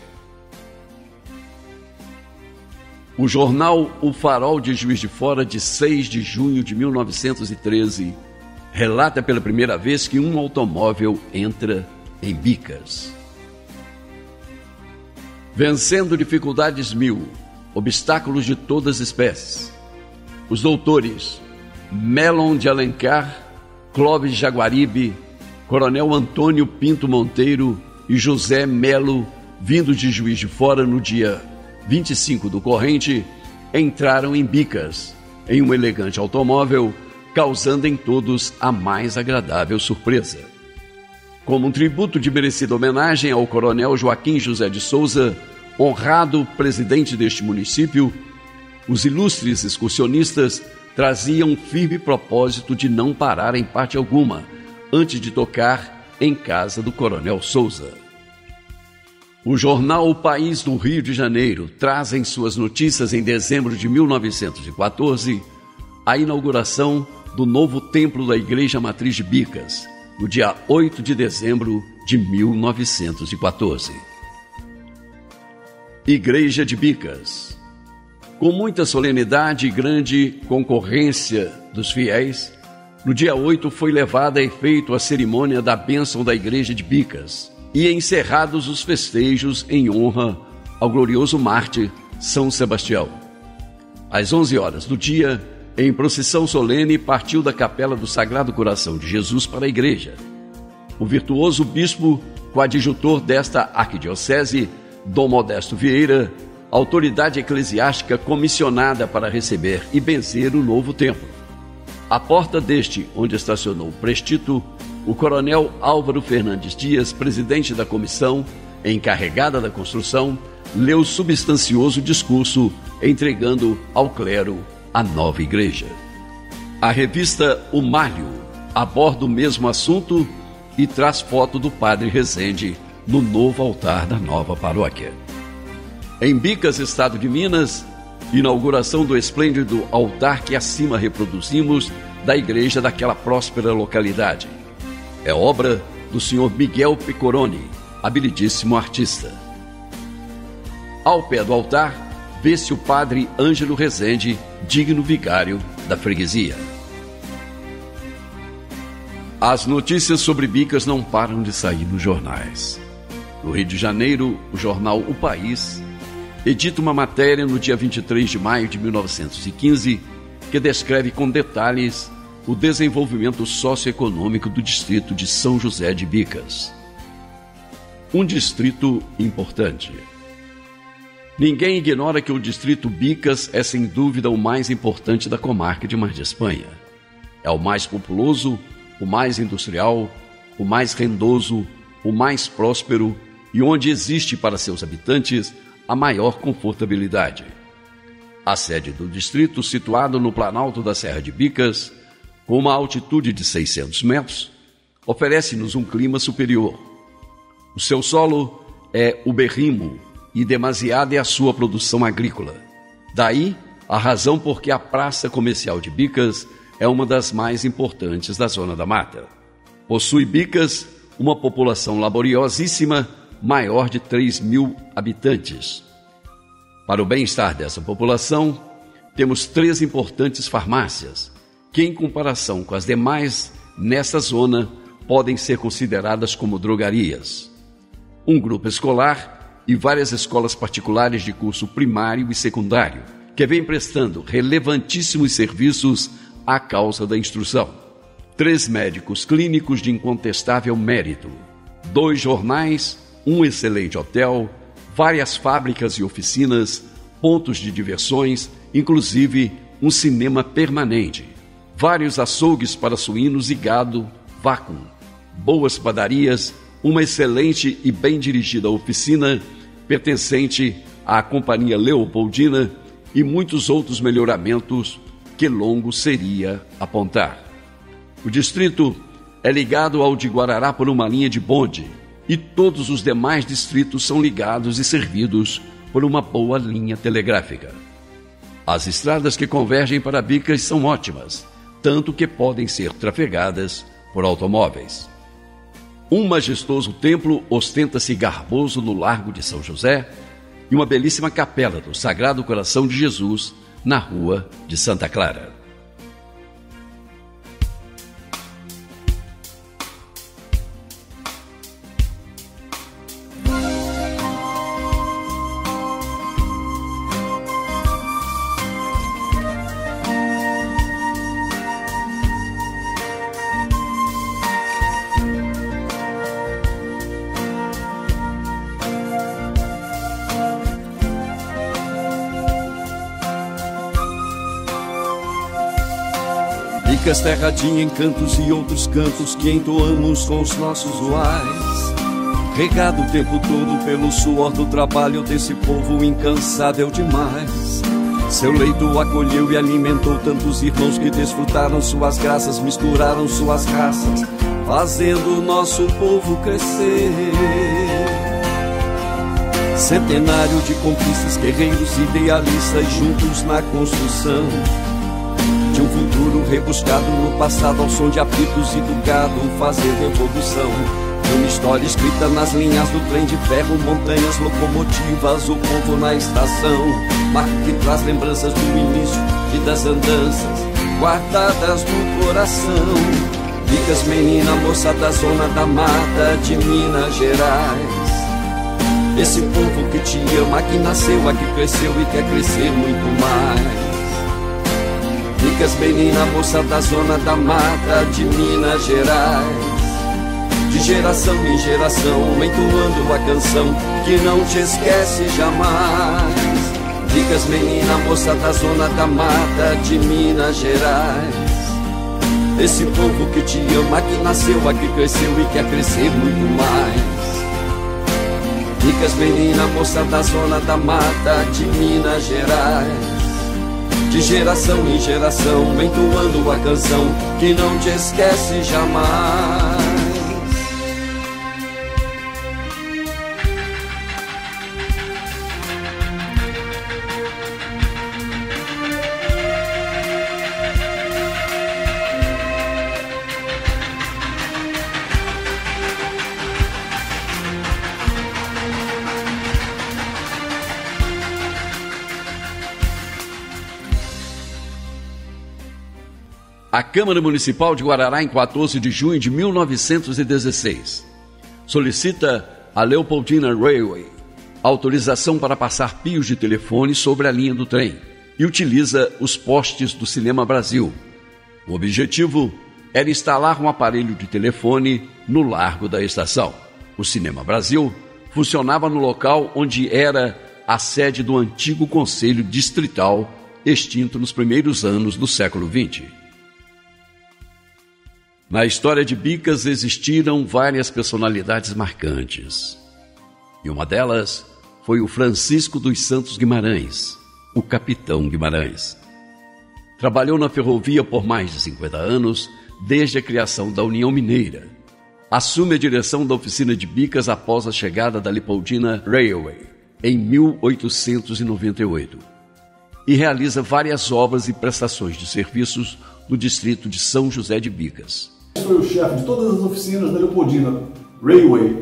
O jornal O Farol de Juiz de Fora, de 6 de junho de 1913, relata pela primeira vez que um automóvel entra em Bicas. Vencendo dificuldades mil, obstáculos de todas as espécies, os doutores Melon de Alencar, Clóvis de Jaguaribe, Coronel Antônio Pinto Monteiro e José Melo, vindo de Juiz de Fora no dia 25 do corrente, entraram em Bicas, em um elegante automóvel, causando em todos a mais agradável surpresa. Como um tributo de merecida homenagem ao coronel Joaquim José de Souza, honrado presidente deste município, os ilustres excursionistas traziam um firme propósito de não parar em parte alguma, antes de tocar em casa do coronel Souza. O jornal O País do Rio de Janeiro traz em suas notícias em dezembro de 1914 a inauguração do novo templo da Igreja Matriz de Bicas, no dia 8 de dezembro de 1914. Igreja de Bicas. Com muita solenidade e grande concorrência dos fiéis, no dia 8 foi levada a efeito a cerimônia da bênção da Igreja de Bicas e encerrados os festejos em honra ao glorioso mártir São Sebastião. Às 11 horas do dia, em procissão solene, partiu da Capela do Sagrado Coração de Jesus para a igreja. O virtuoso bispo, coadjutor desta arquidiocese, Dom Modesto Vieira, autoridade eclesiástica comissionada para receber e benzer o novo templo. À porta deste, onde estacionou o prestito, o coronel Álvaro Fernandes Dias, presidente da comissão encarregada da construção, leu substancioso discurso entregando ao clero a nova igreja. A revista O Malho aborda o mesmo assunto e traz foto do padre Rezende no novo altar da nova paróquia. Em Bicas, estado de Minas, inauguração do esplêndido altar que acima reproduzimos da igreja daquela próspera localidade. É obra do senhor Miguel Pecoroni, habilidíssimo artista. Ao pé do altar, vê-se o padre Ângelo Rezende, digno vigário da freguesia. As notícias sobre Bicas não param de sair nos jornais. No Rio de Janeiro, o jornal O País edita uma matéria no dia 23 de maio de 1915 que descreve com detalhes o desenvolvimento socioeconômico do distrito de São José de Bicas. Um distrito importante. Ninguém ignora que o distrito Bicas é sem dúvida o mais importante da comarca de Mar de Espanha. É o mais populoso, o mais industrial, o mais rendoso, o mais próspero e onde existe para seus habitantes a maior confortabilidade. A sede do distrito, situado no planalto da Serra de Bicas, com uma altitude de 600 metros, oferece-nos um clima superior. O seu solo é ubérrimo e demasiada é a sua produção agrícola. Daí a razão por que a praça comercial de Bicas é uma das mais importantes da Zona da Mata. Possui Bicas uma população laboriosíssima, maior de 3.000 habitantes. Para o bem-estar dessa população, temos 3 importantes farmácias, que em comparação com as demais nessa zona podem ser consideradas como drogarias. Um grupo escolar e várias escolas particulares de curso primário e secundário, que vem prestando relevantíssimos serviços à causa da instrução. 3 médicos clínicos de incontestável mérito, 2 jornais, um excelente hotel, várias fábricas e oficinas, pontos de diversões, inclusive um cinema permanente, vários açougues para suínos e gado, vácuo, boas padarias, uma excelente e bem dirigida oficina pertencente à Companhia Leopoldina e muitos outros melhoramentos que longo seria apontar. O distrito é ligado ao de Guarará por uma linha de bonde e todos os demais distritos são ligados e servidos por uma boa linha telegráfica. As estradas que convergem para Bicas são ótimas, tanto que podem ser trafegadas por automóveis. Um majestoso templo ostenta-se garboso no Largo de São José e uma belíssima capela do Sagrado Coração de Jesus na Rua de Santa Clara. Bicas, terra de encantos e outros cantos que entoamos com os nossos uais, regado o tempo todo pelo suor do trabalho desse povo incansável demais. Seu leito acolheu e alimentou tantos irmãos que desfrutaram suas graças, misturaram suas raças, fazendo o nosso povo crescer. Centenário de conquistas, guerreiros idealistas juntos na construção de um futuro rebuscado no passado, ao som de apitos e do gado fazendo evolução. De uma história escrita nas linhas do trem de ferro, montanhas, locomotivas, o povo na estação, marco que traz lembranças do início e das andanças guardadas no coração. Bicas, menina, moça da zona da mata de Minas Gerais, esse povo que te ama, que nasceu, aqui cresceu e quer crescer muito mais. Bicas, menina, moça da zona da mata de Minas Gerais, de geração em geração, entoando a canção que não te esquece jamais. Bicas, menina, moça da zona da mata de Minas Gerais, esse povo que te ama, que nasceu, aqui cresceu e quer crescer muito mais. Bicas, menina, moça da zona da mata de Minas Gerais, de geração em geração, entoando a canção que não te esquece jamais. A Câmara Municipal de Guarará, em 14 de junho de 1916, solicita à Leopoldina Railway autorização para passar pios de telefone sobre a linha do trem e utiliza os postes do Cinema Brasil. O objetivo era instalar um aparelho de telefone no largo da estação. O Cinema Brasil funcionava no local onde era a sede do antigo Conselho Distrital, extinto nos primeiros anos do século XX. Na história de Bicas existiram várias personalidades marcantes, e uma delas foi o Francisco dos Santos Guimarães, o Capitão Guimarães. Trabalhou na ferrovia por mais de 50 anos, desde a criação da União Mineira. Assume a direção da oficina de Bicas após a chegada da Leopoldina Railway, em 1898, e realiza várias obras e prestações de serviços no distrito de São José de Bicas. Foi o chefe de todas as oficinas da Leopoldina Railway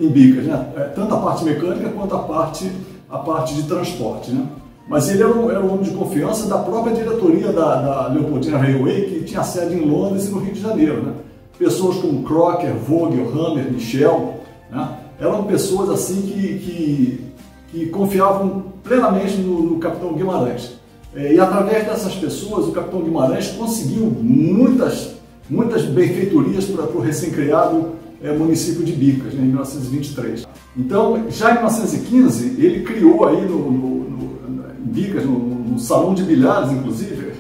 em Bicas, né? Tanto a parte mecânica quanto a parte de transporte, né? Mas ele era um homem de confiança da própria diretoria da Leopoldina Railway, que tinha sede em Londres e no Rio de Janeiro, né? Pessoas como Crocker, Vogel, Hammer, Michel, né? Eram pessoas assim que confiavam plenamente no Capitão Guimarães. E através dessas pessoas, o Capitão Guimarães conseguiu muitas benfeitorias para o recém-criado município de Bicas, né, em 1923. Então, já em 1915, ele criou aí Bicas, no salão de bilhares, inclusive.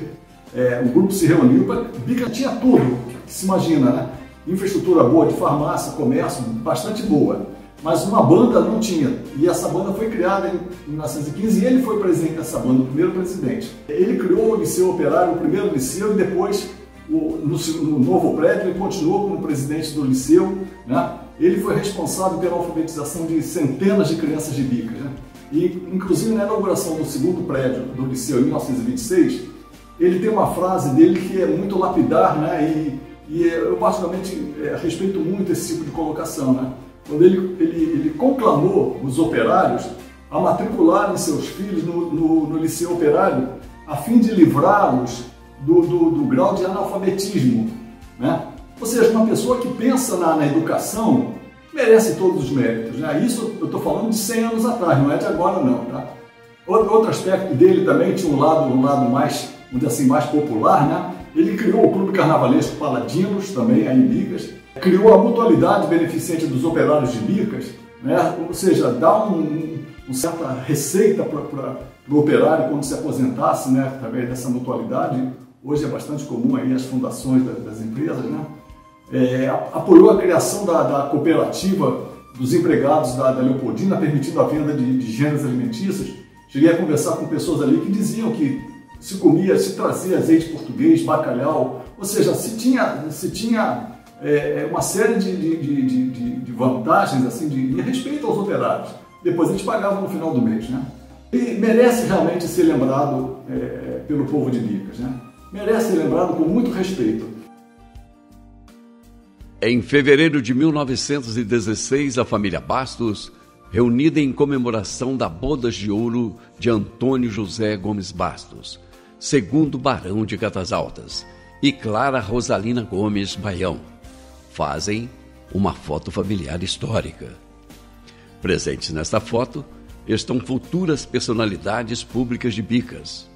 O grupo se reuniu, Bicas tinha tudo que se imagina, né? Infraestrutura boa de farmácia, comércio, bastante boa. Mas uma banda não tinha. E essa banda foi criada em 1915 e ele foi presidente dessa banda, o primeiro presidente. Ele criou o Liceu Operário, o primeiro liceu, e depois, no novo prédio, ele continuou como presidente do liceu, né? Ele foi responsável pela alfabetização de centenas de crianças de Bicas, né? E, inclusive, na inauguração do segundo prédio do liceu, em 1926, ele tem uma frase dele que é muito lapidar, né? E eu, particularmente, respeito muito esse tipo de colocação, né? Quando ele conclamou os operários a matricularem seus filhos no Liceu Operário, a fim de livrá-los do grau de analfabetismo, né? Ou seja, uma pessoa que pensa na educação merece todos os méritos, né? Isso eu estou falando de 100 anos atrás, não é de agora não, tá? Outro aspecto dele também tinha um lado mais, vamos dizer assim, mais popular, né? Ele criou o Clube Carnavalesco Paladinos, também aí em Bicas, criou a mutualidade beneficente dos operários de Bicas, né? Ou seja, dá uma certa receita para o operário quando se aposentasse, né? Através dessa mutualidade. Hoje é bastante comum aí as fundações das empresas, né? Apoiou a criação da cooperativa dos empregados da Leopoldina, permitindo a venda de gêneros alimentícios. Cheguei a conversar com pessoas ali que diziam que se trazia azeite português, bacalhau, ou seja, se tinha uma série de vantagens, assim, de respeito aos operários. Depois eles pagavam no final do mês, né? Ele merece realmente ser lembrado pelo povo de Bicas, né? Merece ser lembrado com muito respeito. Em fevereiro de 1916, a família Bastos, reunida em comemoração da Bodas de Ouro de Antônio José Gomes Bastos, segundo Barão de Catas Altas, e Clara Rosalina Gomes Baião, fazem uma foto familiar histórica. Presentes nesta foto estão futuras personalidades públicas de Bicas.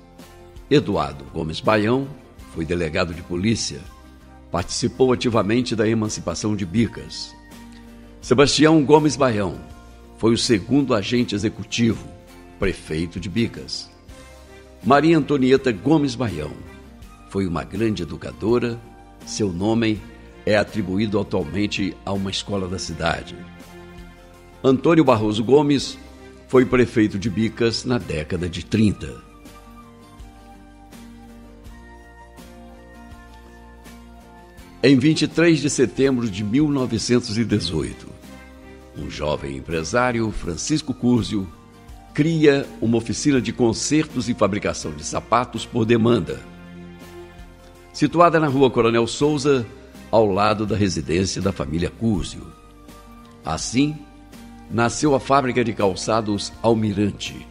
Eduardo Gomes Baião foi delegado de polícia, participou ativamente da emancipação de Bicas. Sebastião Gomes Baião foi o segundo agente executivo, prefeito de Bicas. Maria Antonieta Gomes Baião foi uma grande educadora, seu nome é atribuído atualmente a uma escola da cidade. Antônio Barroso Gomes foi prefeito de Bicas na década de 30. Em 23 de setembro de 1918, um jovem empresário, Francisco Curzio, cria uma oficina de consertos e fabricação de sapatos por demanda, situada na rua Coronel Souza, ao lado da residência da família Curzio. Assim, nasceu a fábrica de calçados Almirante,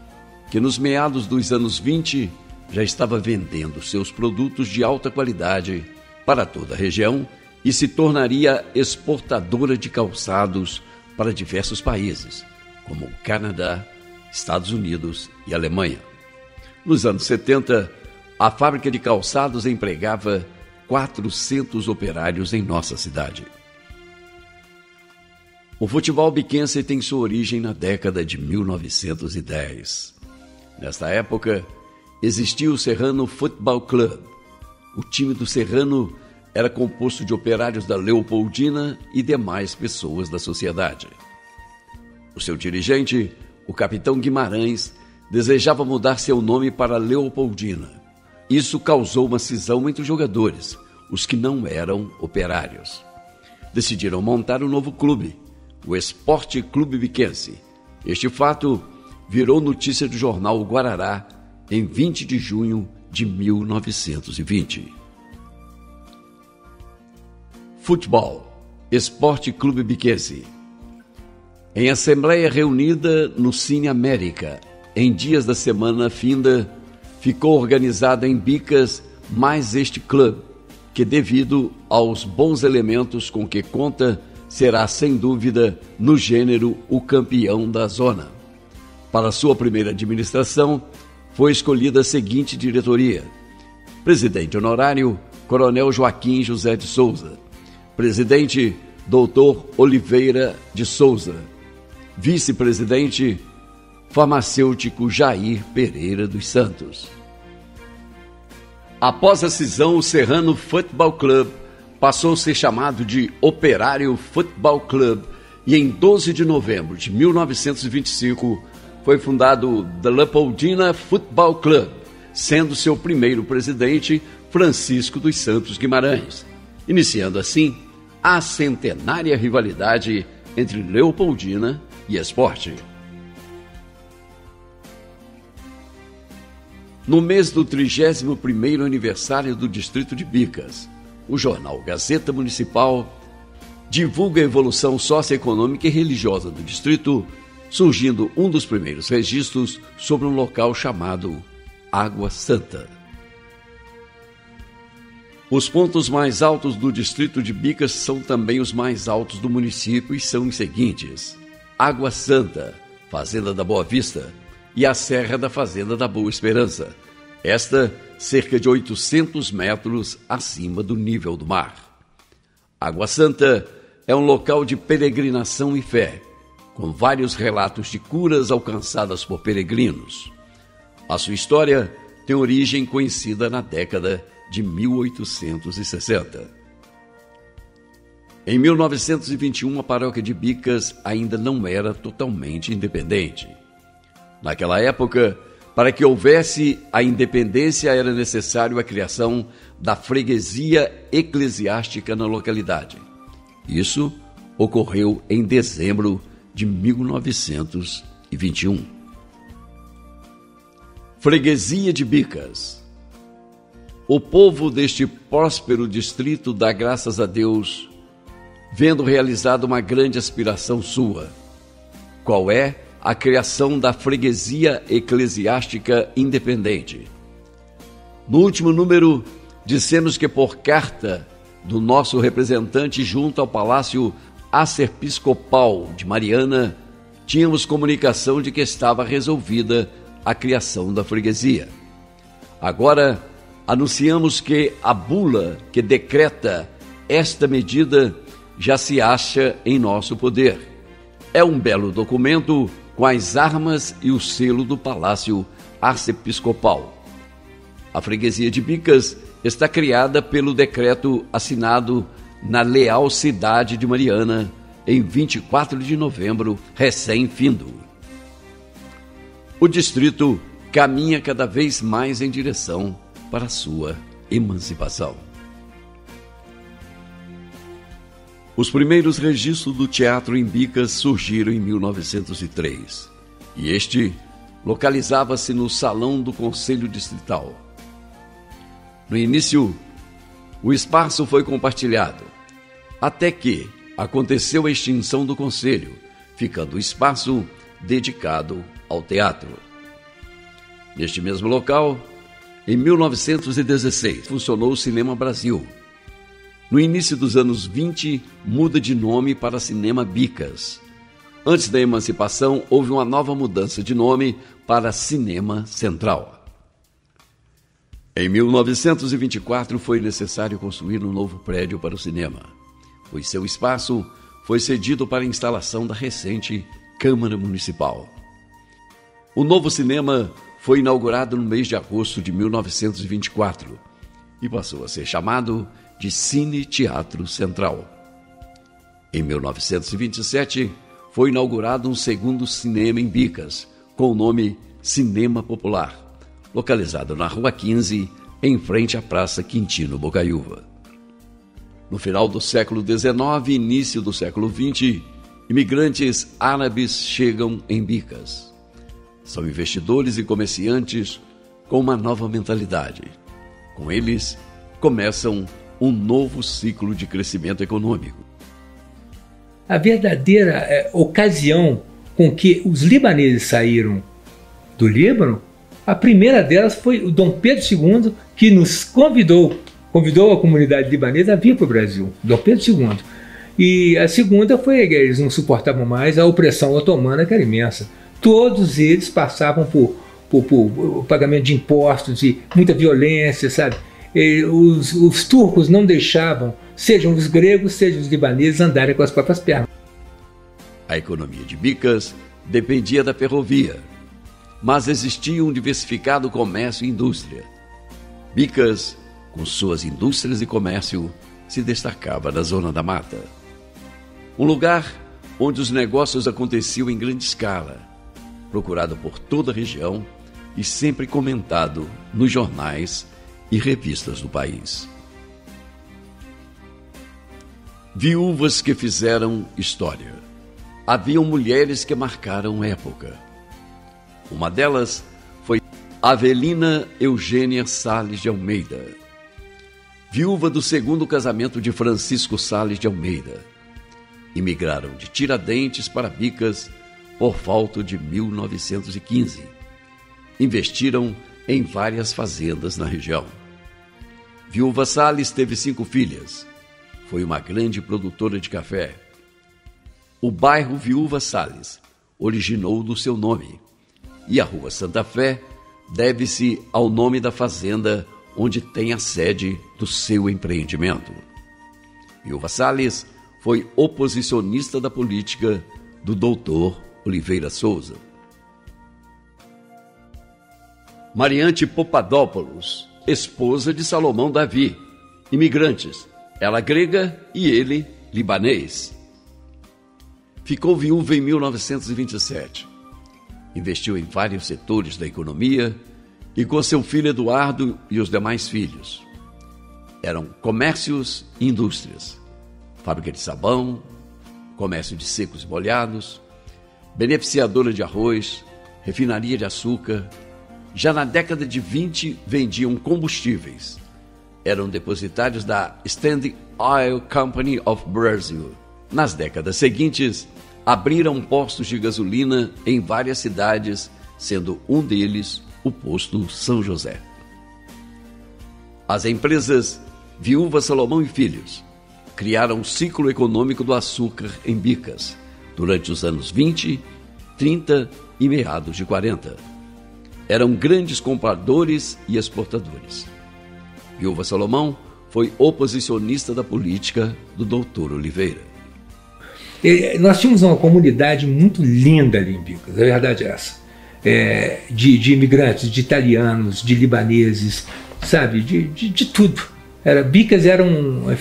que nos meados dos anos 20 já estava vendendo seus produtos de alta qualidade para toda a região e se tornaria exportadora de calçados para diversos países, como o Canadá, Estados Unidos e Alemanha. Nos anos 70, a fábrica de calçados empregava 400 operários em nossa cidade. O futebol biquense tem sua origem na década de 1910. Nesta época, existia o Serrano Futebol Club. O time do Serrano era composto de operários da Leopoldina e demais pessoas da sociedade. O seu dirigente, o capitão Guimarães, desejava mudar seu nome para Leopoldina. Isso causou uma cisão entre os jogadores, os que não eram operários. Decidiram montar um novo clube, o Esporte Clube Biquense. Este fato virou notícia do jornal Guarará em 20 de junho de 1920. Futebol, Esporte Clube Biquense. Em assembleia reunida no Cine América, em dias da semana finda, ficou organizada em Bicas mais este clube, que devido aos bons elementos com que conta, será sem dúvida, no gênero, o campeão da zona. Para sua primeira administração, foi escolhida a seguinte diretoria: presidente honorário, Coronel Joaquim José de Souza; presidente, Doutor Oliveira de Souza; vice-presidente, farmacêutico Jair Pereira dos Santos. Após a cisão, o Serrano Futebol Clube passou a ser chamado de Operário Futebol Clube e em 12 de novembro de 1925 foi fundado The Leopoldina Futebol Clube, sendo seu primeiro presidente Francisco dos Santos Guimarães, iniciando assim a centenária rivalidade entre Leopoldina e Sport. No mês do 31º aniversário do distrito de Bicas, o jornal Gazeta Municipal divulga a evolução socioeconômica e religiosa do distrito, surgindo um dos primeiros registros sobre um local chamado Água Santa. Os pontos mais altos do distrito de Bicas são também os mais altos do município e são os seguintes: Água Santa, Fazenda da Boa Vista, e a Serra da Fazenda da Boa Esperança, esta cerca de 800 metros acima do nível do mar. Água Santa é um local de peregrinação e fé, com vários relatos de curas alcançadas por peregrinos. A sua história tem origem conhecida na década de 1860. Em 1921, a paróquia de Bicas ainda não era totalmente independente. Naquela época, para que houvesse a independência, era necessário a criação da freguesia eclesiástica na localidade. Isso ocorreu em dezembro de 1921. Freguesia de Bicas. O povo deste próspero distrito dá graças a Deus, vendo realizado uma grande aspiração sua, qual é a criação da freguesia eclesiástica independente. No último número, dissemos que por carta do nosso representante junto ao Palácio Arcepiscopal de Mariana, tínhamos comunicação de que estava resolvida a criação da freguesia. Agora, anunciamos que a bula que decreta esta medida já se acha em nosso poder. É um belo documento com as armas e o selo do Palácio Arcepiscopal. A freguesia de Bicas está criada pelo decreto assinado na leal cidade de Mariana em 24 de novembro, recém-findo. O distrito caminha cada vez mais em direção para a sua emancipação. Os primeiros registros do teatro em Bicas surgiram em 1903, e este localizava-se no Salão do Conselho Distrital. No início, o espaço foi compartilhado, até que aconteceu a extinção do conselho, ficando o espaço dedicado ao teatro. Neste mesmo local, em 1916, funcionou o Cinema Brasil. No início dos anos 20, muda de nome para Cinema Bicas. Antes da emancipação, houve uma nova mudança de nome para Cinema Central. Em 1924, foi necessário construir um novo prédio para o cinema, pois seu espaço foi cedido para a instalação da recente Câmara Municipal. O novo cinema foi inaugurado no mês de agosto de 1924 e passou a ser chamado de Cine Teatro Central. Em 1927, foi inaugurado um segundo cinema em Bicas, com o nome Cinema Popular, localizado na Rua 15, em frente à Praça Quintino Bocaiúva. No final do século XIX e início do século XX, imigrantes árabes chegam em Bicas. São investidores e comerciantes com uma nova mentalidade. Com eles, começam um novo ciclo de crescimento econômico. A verdadeira ocasião com que os libaneses saíram do Líbano, a primeira delas foi o Dom Pedro II, que nos convidou a comunidade libanesa a vir para o Brasil, Dom Pedro II. E a segunda foi que eles não suportavam mais a opressão otomana, que era imensa. Todos eles passavam por pagamento de impostos e muita violência, sabe? Os turcos não deixavam, sejam os gregos, sejam os libaneses, andarem com as próprias pernas. A economia de Bicas dependia da ferrovia, mas existia um diversificado comércio e indústria. Bicas, com suas indústrias e comércio, se destacava na Zona da Mata. Um lugar onde os negócios aconteciam em grande escala, procurado por toda a região e sempre comentado nos jornais e revistas do país. Viúvas que fizeram história. Haviam mulheres que marcaram época. Uma delas foi Avelina Eugênia Salles de Almeida, viúva do segundo casamento de Francisco Salles de Almeida. Imigraram de Tiradentes para Bicas por volta de 1915. Investiram em várias fazendas na região. Viúva Salles teve 5 filhas. Foi uma grande produtora de café. O bairro Viúva Salles originou do seu nome, e a Rua Santa Fé deve-se ao nome da fazenda onde tem a sede do seu empreendimento. Viúva Salles foi oposicionista da política do doutor Oliveira Souza. Mariante Popadópolos, esposa de Salomão Davi, imigrantes, ela grega e ele libanês. Ficou viúva em 1927. Investiu em vários setores da economia e com seu filho Eduardo e os demais filhos. Eram comércios e indústrias, fábrica de sabão, comércio de secos e molhados, beneficiadora de arroz, refinaria de açúcar. Já na década de 20 vendiam combustíveis. Eram depositários da Standard Oil Company of Brazil. Nas décadas seguintes, abriram postos de gasolina em várias cidades, sendo um deles o posto São José. As empresas Viúva Salomão e Filhos criaram o ciclo econômico do açúcar em Bicas durante os anos 20, 30 e meados de 40. Eram grandes compradores e exportadores. Viúva Salomão foi oposicionista da política do doutor Oliveira. Nós tínhamos uma comunidade muito linda ali em Bicas, a verdade é essa. De imigrantes, de italianos, de libaneses, sabe, de tudo. Bicas era uma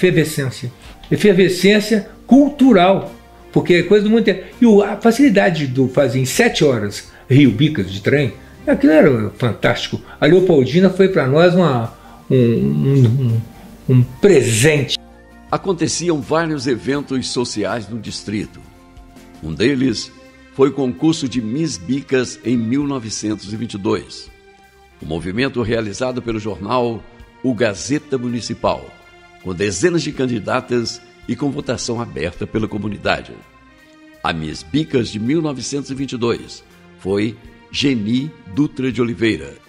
efervescência cultural, porque é coisa do mundo inteiro. E a facilidade de fazer em 7 horas Rio-Bicas de trem, aquilo era fantástico. A Leopoldina foi para nós um presente. Aconteciam vários eventos sociais no distrito. Um deles foi o concurso de Miss Bicas em 1922. O movimento realizado pelo jornal O Gazeta Municipal, com dezenas de candidatas e com votação aberta pela comunidade. A Miss Bicas de 1922 foi Geni Dutra de Oliveira.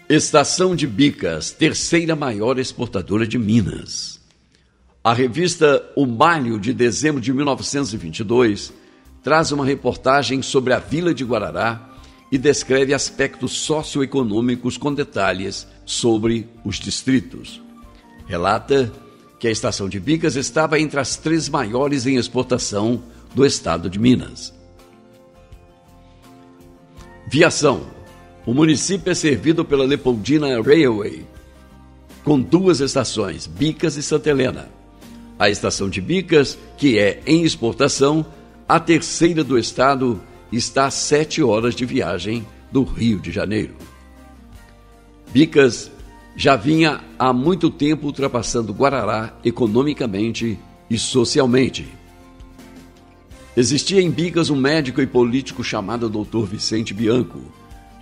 Estação de Bicas, terceira maior exportadora de Minas. A revista O Malho, de dezembro de 1922, traz uma reportagem sobre a vila de Guarará e descreve aspectos socioeconômicos com detalhes sobre os distritos. Relata que a estação de Bicas estava entre as 3 maiores em exportação do estado de Minas. Viação. O município é servido pela Leopoldina Railway, com 2 estações, Bicas e Santa Helena. A estação de Bicas, que é em exportação, a terceira do estado, está a 7 horas de viagem do Rio de Janeiro. Bicas já vinha há muito tempo ultrapassando Guarará economicamente e socialmente. Existia em Bicas um médico e político chamado Dr. Vicente Bianco,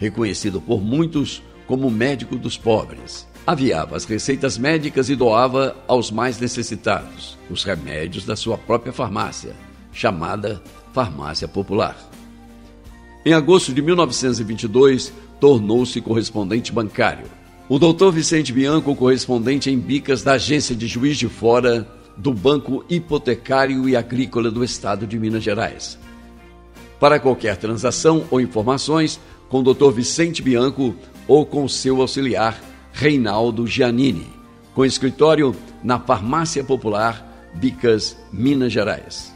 reconhecido por muitos como médico dos pobres. Aviava as receitas médicas e doava aos mais necessitados os remédios da sua própria farmácia, chamada Farmácia Popular. Em agosto de 1922, tornou-se correspondente bancário. O Dr. Vicente Bianco, correspondente em Bicas da agência de Juiz de Fora do Banco Hipotecário e Agrícola do Estado de Minas Gerais. Para qualquer transação ou informações, com o Dr. Vicente Bianco ou com seu auxiliar, Reinaldo Giannini, com escritório na Farmácia Popular, Bicas, Minas Gerais.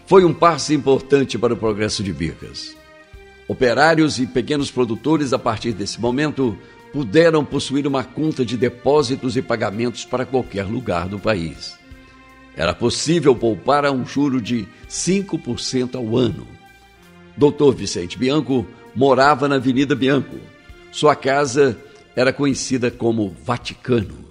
foi um passo importante para o progresso de Bicas. Operários e pequenos produtores, a partir desse momento, puderam possuir uma conta de depósitos e pagamentos para qualquer lugar do país. Era possível poupar a um juro de 5% ao ano. Dr. Vicente Bianco morava na Avenida Bianco. Sua casa era conhecida como Vaticano.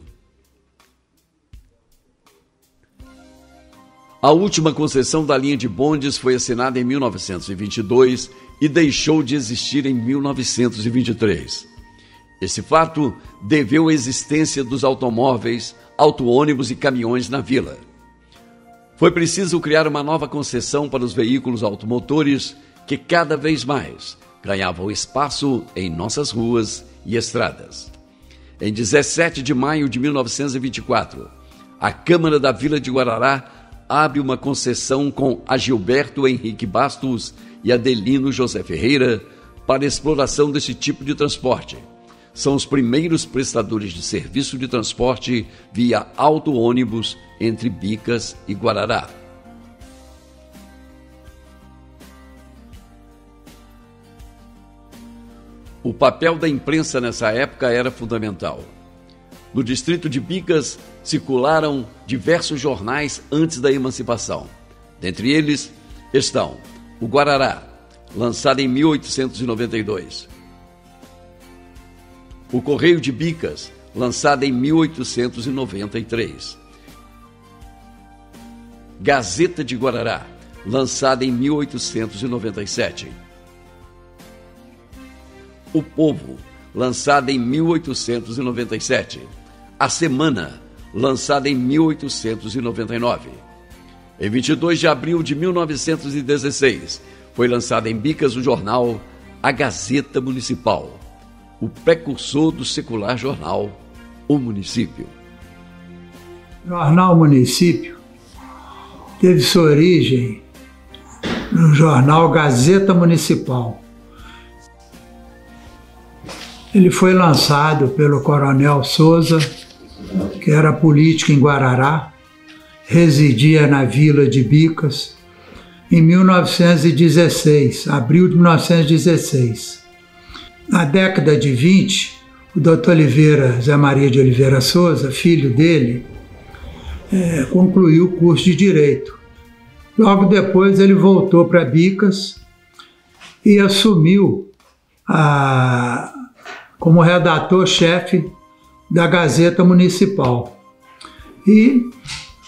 A última concessão da linha de bondes foi assinada em 1922 e deixou de existir em 1923. Esse fato deveu à existência dos automóveis, auto-ônibus e caminhões na vila. Foi preciso criar uma nova concessão para os veículos automotores que cada vez mais ganhavam espaço em nossas ruas e estradas. Em 17 de maio de 1924, a Câmara da Vila de Guarará abre uma concessão com Agilberto Henrique Bastos e Adelino José Ferreira para exploração desse tipo de transporte. São os primeiros prestadores de serviço de transporte via auto-ônibus entre Bicas e Guarará. O papel da imprensa nessa época era fundamental. No distrito de Bicas circularam diversos jornais antes da emancipação. Dentre eles estão o Guarará, lançado em 1892. O Correio de Bicas, lançado em 1893. Gazeta de Guarará, lançada em 1897. O Povo, lançada em 1897. A Semana, lançada em 1899. Em 22 de abril de 1916, foi lançado em Bicas o jornal A Gazeta Municipal, o precursor do secular jornal O Município. O jornal Município teve sua origem no jornal Gazeta Municipal. Ele foi lançado pelo Coronel Souza, que era político em Guarará, residia na vila de Bicas, em 1916, abril de 1916. Na década de 20, o Dr. Zé Maria de Oliveira Souza, filho dele, concluiu o curso de Direito. Logo depois ele voltou para Bicas e assumiu como redator-chefe da Gazeta Municipal e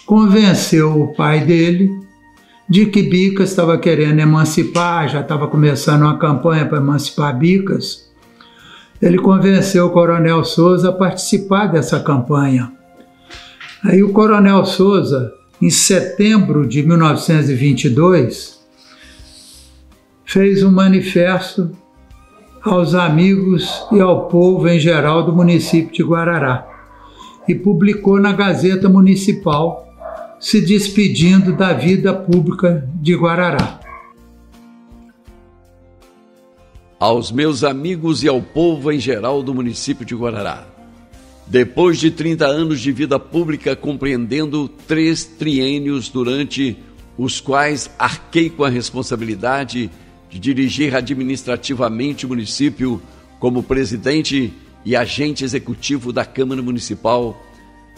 convenceu o pai dele de que Bicas estava querendo emancipar, já estava começando uma campanha para emancipar Bicas. Ele convenceu o Coronel Souza a participar dessa campanha. Aí o Coronel Souza, em setembro de 1922, fez um manifesto aos amigos e ao povo em geral do município de Guarará e publicou na Gazeta Municipal, se despedindo da vida pública de Guarará. Aos meus amigos e ao povo em geral do município de Guarará. Depois de 30 anos de vida pública, compreendendo 3 triênios durante os quais arquei com a responsabilidade de dirigir administrativamente o município como presidente e agente executivo da Câmara Municipal,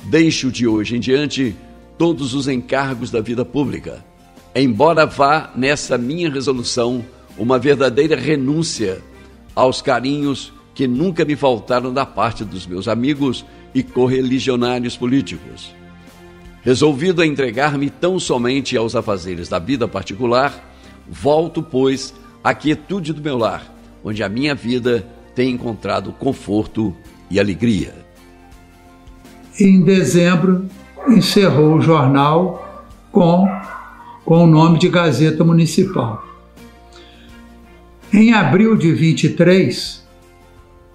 deixo de hoje em diante todos os encargos da vida pública, embora vá nessa minha resolução uma verdadeira renúncia aos carinhos que nunca me faltaram da parte dos meus amigos e correligionários políticos. Resolvido a entregar-me tão somente aos afazeres da vida particular, volto, pois, à quietude do meu lar, onde a minha vida tem encontrado conforto e alegria. Em dezembro, encerrou o jornal com o nome de Gazeta Municipal. Em abril de 23,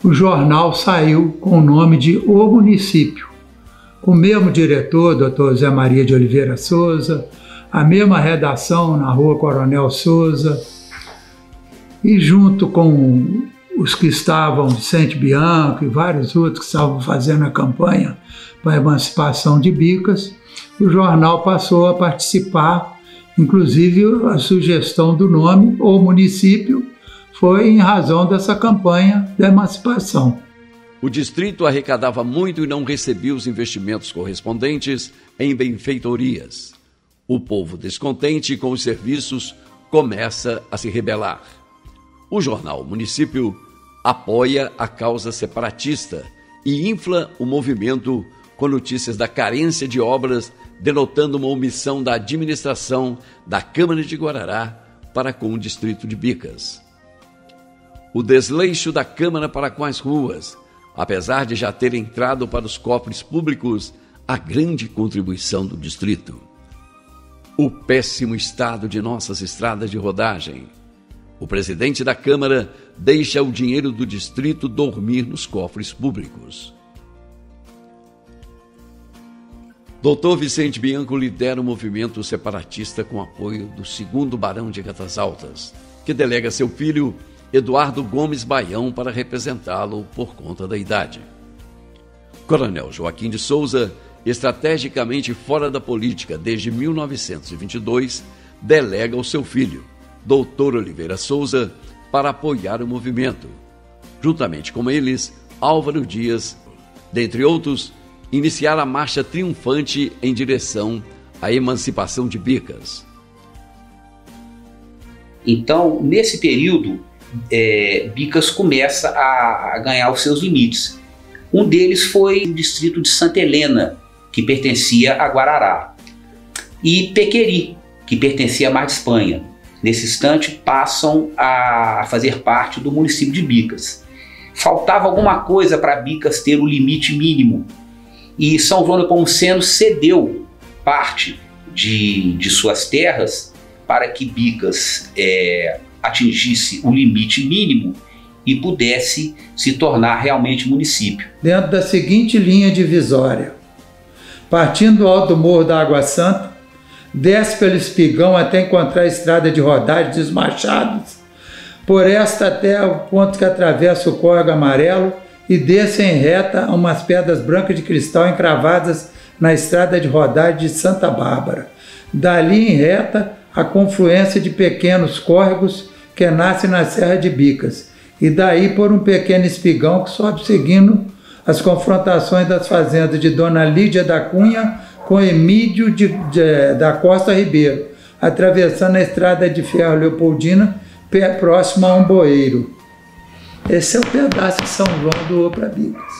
o jornal saiu com o nome de O Município, com o mesmo diretor, Dr. Zé Maria de Oliveira Souza, a mesma redação na Rua Coronel Souza, e junto com os que estavam, Vicente Bianco e vários outros que estavam fazendo a campanha para a emancipação de Bicas, o jornal passou a participar Inclusive, a sugestão do nome, ou município, foi em razão dessa campanha da emancipação. O distrito arrecadava muito e não recebia os investimentos correspondentes em benfeitorias. O povo, descontente com os serviços, começa a se rebelar. O jornal Município apoia a causa separatista e infla o movimento com notícias da carência de obras, denotando uma omissão da administração da Câmara de Guarará para com o distrito de Bicas. O desleixo da Câmara para com as ruas, apesar de já ter entrado para os cofres públicos a grande contribuição do distrito. O péssimo estado de nossas estradas de rodagem. O presidente da Câmara deixa o dinheiro do distrito dormir nos cofres públicos. Dr. Vicente Bianco lidera o movimento separatista com apoio do 2º Barão de Catas Altas, que delega seu filho, Eduardo Gomes Baião, para representá-lo por conta da idade. Coronel Joaquim de Souza, estrategicamente fora da política desde 1922, delega o seu filho, Dr. Oliveira Souza, para apoiar o movimento. Juntamente com eles, Álvaro Dias, dentre outros, iniciar a marcha triunfante em direção à emancipação de Bicas. Então, nesse período, Bicas começa a ganhar os seus limites. Um deles foi o distrito de Santa Helena, que pertencia a Guarará, e Pequeri, que pertencia a Mar de Espanha. Nesse instante, passam a fazer parte do município de Bicas. Faltava alguma coisa para Bicas ter o limite mínimo, e São João Nepomuceno cedeu parte de suas terras para que Bicas atingisse o limite mínimo e pudesse se tornar realmente município. Dentro da seguinte linha divisória: partindo do alto morro da Água Santa, desce pelo Espigão até encontrar a estrada de rodagem dos Machados, por esta até o ponto que atravessa o Córrego Amarelo e desce em reta a umas pedras brancas de cristal encravadas na estrada de rodagem de Santa Bárbara. Dali em reta, a confluência de pequenos córregos que nascem na Serra de Bicas, e daí por um pequeno espigão que sobe seguindo as confrontações das fazendas de Dona Lídia da Cunha com Emídio da Costa Ribeiro, atravessando a estrada de ferro Leopoldina, próximo a um bueiro. Esse é o pedaço que São João doou para Bicas.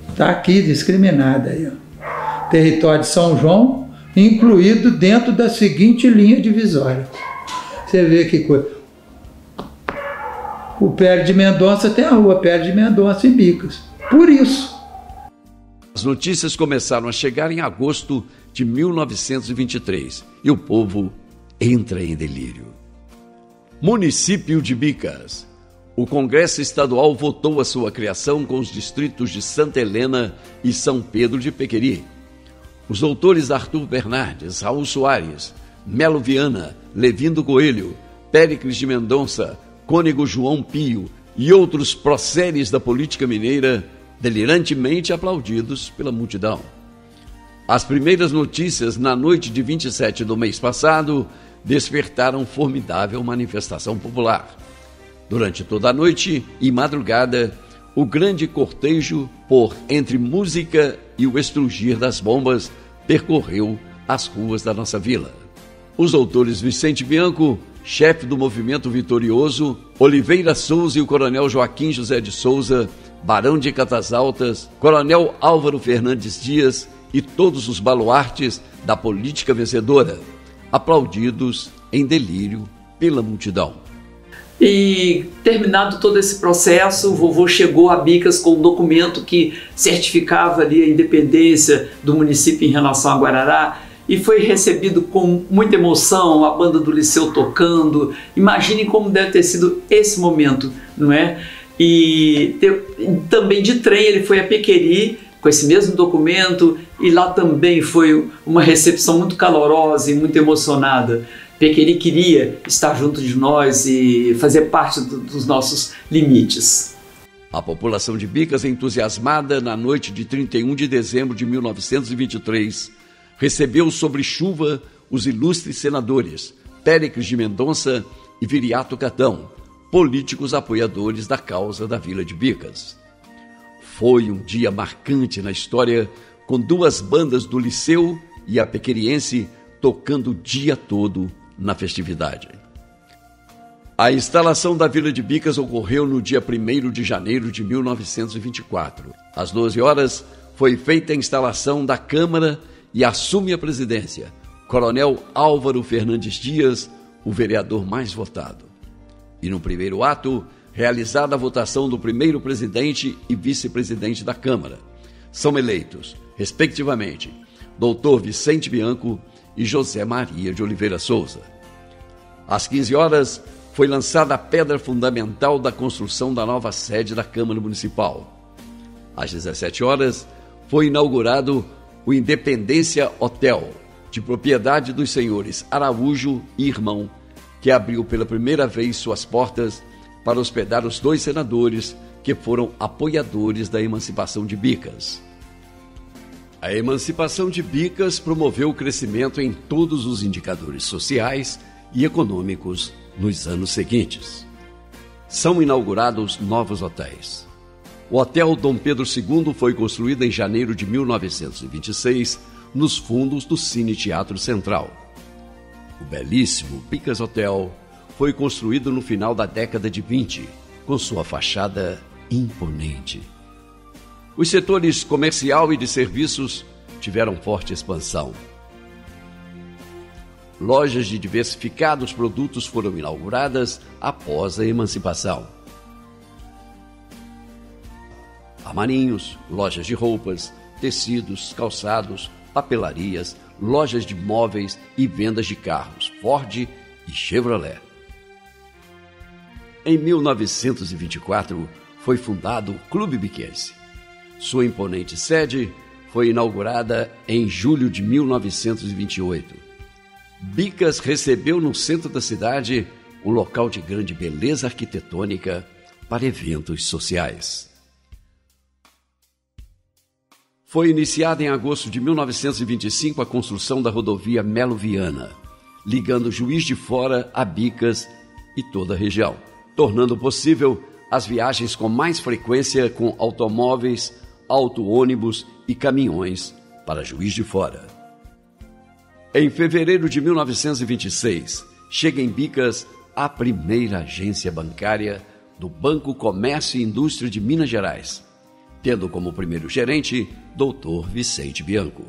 Está aqui discriminado aí, ó. Território de São João, incluído dentro da seguinte linha divisória. Você vê que coisa. O Pérez de Mendonça tem a rua Pérez de Mendonça em Bicas. Por isso. As notícias começaram a chegar em agosto de 1923 e o povo entra em delírio. Município de Bicas. O Congresso Estadual votou a sua criação com os distritos de Santa Helena e São Pedro de Pequeri. Os doutores Arthur Bernardes, Raul Soares, Melo Viana, Levindo Coelho, Péricles de Mendonça, Cônego João Pio e outros próceres da política mineira, delirantemente aplaudidos pela multidão. As primeiras notícias, na noite de 27 do mês passado, despertaram formidável manifestação popular. Durante toda a noite e madrugada, o grande cortejo, por entre música e o estrugir das bombas, percorreu as ruas da nossa vila. Os doutores Vicente Bianco, chefe do movimento vitorioso, Oliveira Souza e o coronel Joaquim José de Souza, barão de Catas Altas, coronel Álvaro Fernandes Dias e todos os baluartes da política vencedora, aplaudidos em delírio pela multidão. E terminado todo esse processo, o vovô chegou a Bicas com um documento que certificava ali a independência do município em relação a Guarará, e foi recebido com muita emoção, a banda do Liceu tocando. Imaginem como deve ter sido esse momento, não é? E também de trem ele foi a Pequeri com esse mesmo documento, e lá também foi uma recepção muito calorosa e muito emocionada. Pequeri queria estar junto de nós e fazer parte dos nossos limites. A população de Bicas, entusiasmada na noite de 31 de dezembro de 1923, recebeu sobre chuva os ilustres senadores Péricles de Mendonça e Viriato Catão, políticos apoiadores da causa da Vila de Bicas. Foi um dia marcante na história, com duas bandas do Liceu e a Pequeriense tocando o dia todo na festividade. A instalação da Vila de Bicas ocorreu no dia 1º de janeiro de 1924. Às 12 horas, foi feita a instalação da Câmara e assume a presidência Coronel Álvaro Fernandes Dias, o vereador mais votado. E no primeiro ato, realizada a votação do primeiro presidente e vice-presidente da Câmara. São eleitos, respectivamente, Dr. Vicente Bianco e José Maria de Oliveira Souza. Às 15 horas, foi lançada a pedra fundamental da construção da nova sede da Câmara Municipal. Às 17 horas, foi inaugurado o Independência Hotel, de propriedade dos senhores Araújo e Irmão, que abriu pela primeira vez suas portas para hospedar os dois senadores que foram apoiadores da emancipação de Bicas. A emancipação de Bicas promoveu o crescimento em todos os indicadores sociais e econômicos nos anos seguintes. São inaugurados novos hotéis. O Hotel Dom Pedro II foi construído em janeiro de 1926, nos fundos do Cine Teatro Central. O belíssimo Bicas Hotel foi construído no final da década de 20, com sua fachada imponente. Os setores comercial e de serviços tiveram forte expansão. Lojas de diversificados produtos foram inauguradas após a emancipação. Armarinhos, lojas de roupas, tecidos, calçados, papelarias, lojas de móveis e vendas de carros Ford e Chevrolet. Em 1924, foi fundado o Clube Biquense. Sua imponente sede foi inaugurada em julho de 1928. Bicas recebeu no centro da cidade um local de grande beleza arquitetônica para eventos sociais. Foi iniciada em agosto de 1925 a construção da rodovia Melo Viana, ligando Juiz de Fora a Bicas e toda a região, tornando possível as viagens com mais frequência com automóveis, auto-ônibus e caminhões para Juiz de Fora. Em fevereiro de 1926, chega em Bicas a primeira agência bancária do Banco Comércio e Indústria de Minas Gerais, tendo como primeiro gerente Dr. Vicente Bianco.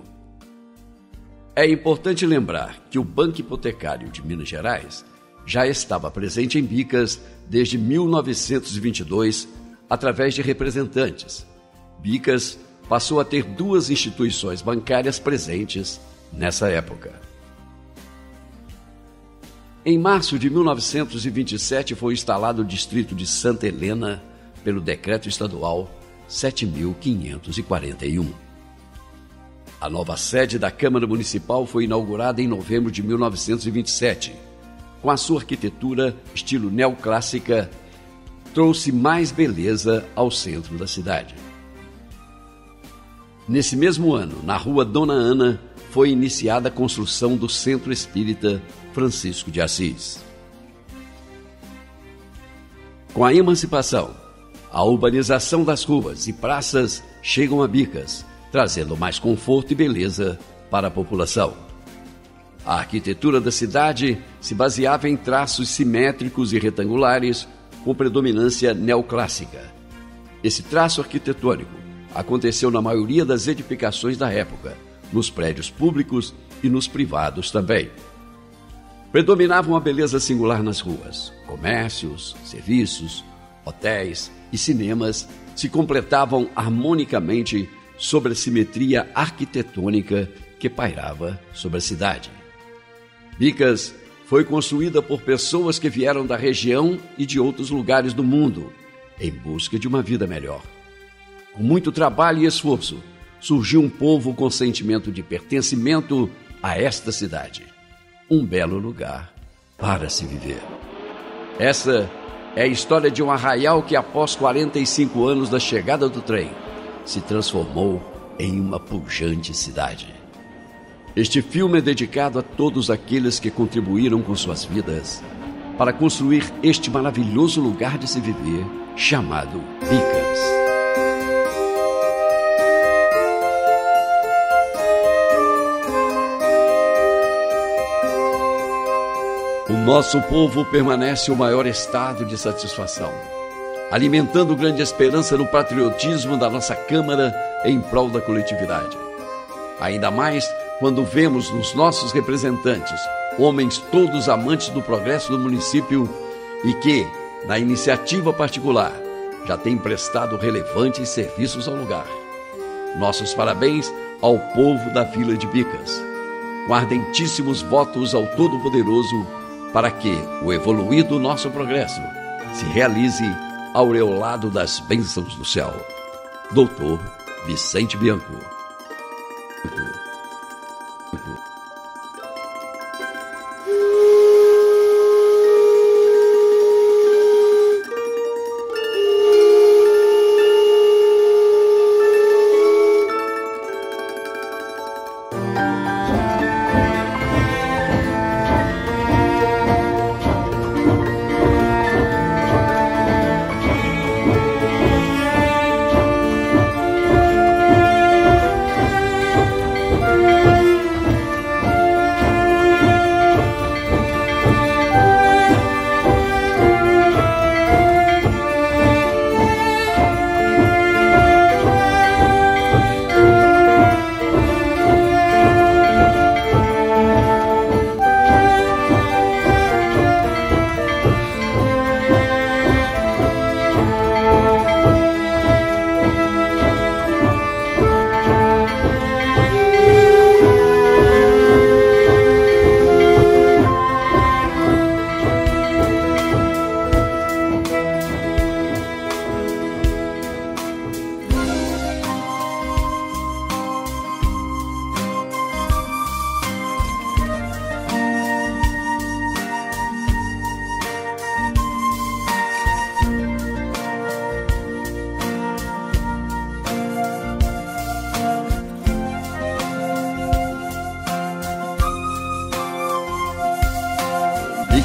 É importante lembrar que o Banco Hipotecário de Minas Gerais já estava presente em Bicas desde 1922, através de representantes. Bicas passou a ter duas instituições bancárias presentes nessa época. Em março de 1927 foi instalado o distrito de Santa Helena pelo Decreto Estadual 7.541. A nova sede da Câmara Municipal foi inaugurada em novembro de 1927. Com a sua arquitetura estilo neoclássica, trouxe mais beleza ao centro da cidade. Nesse mesmo ano, na rua Dona Ana, foi iniciada a construção do Centro Espírita Francisco de Assis. Com a emancipação, a urbanização das ruas e praças chegam a Bicas, trazendo mais conforto e beleza para a população. A arquitetura da cidade se baseava em traços simétricos e retangulares, com predominância neoclássica. Esse traço arquitetônico aconteceu na maioria das edificações da época, nos prédios públicos e nos privados também. Predominava uma beleza singular nas ruas. Comércios, serviços, hotéis e cinemas se completavam harmonicamente sobre a simetria arquitetônica que pairava sobre a cidade. Bicas foi construída por pessoas que vieram da região e de outros lugares do mundo, em busca de uma vida melhor. Com muito trabalho e esforço, surgiu um povo com sentimento de pertencimento a esta cidade. Um belo lugar para se viver. Essa é a história de um arraial que, após 45 anos da chegada do trem, se transformou em uma pujante cidade. Este filme é dedicado a todos aqueles que contribuíram com suas vidas para construir este maravilhoso lugar de se viver chamado Bicas. O nosso povo permanece o maior estado de satisfação, alimentando grande esperança no patriotismo da nossa Câmara em prol da coletividade. Ainda mais quando vemos nos nossos representantes homens todos amantes do progresso do município e que, na iniciativa particular, já têm prestado relevantes serviços ao lugar. Nossos parabéns ao povo da Vila de Bicas, com ardentíssimos votos ao Todo-Poderoso para que o evoluir do nosso progresso se realize aureolado das bênçãos do céu. Doutor Vicente Bianco.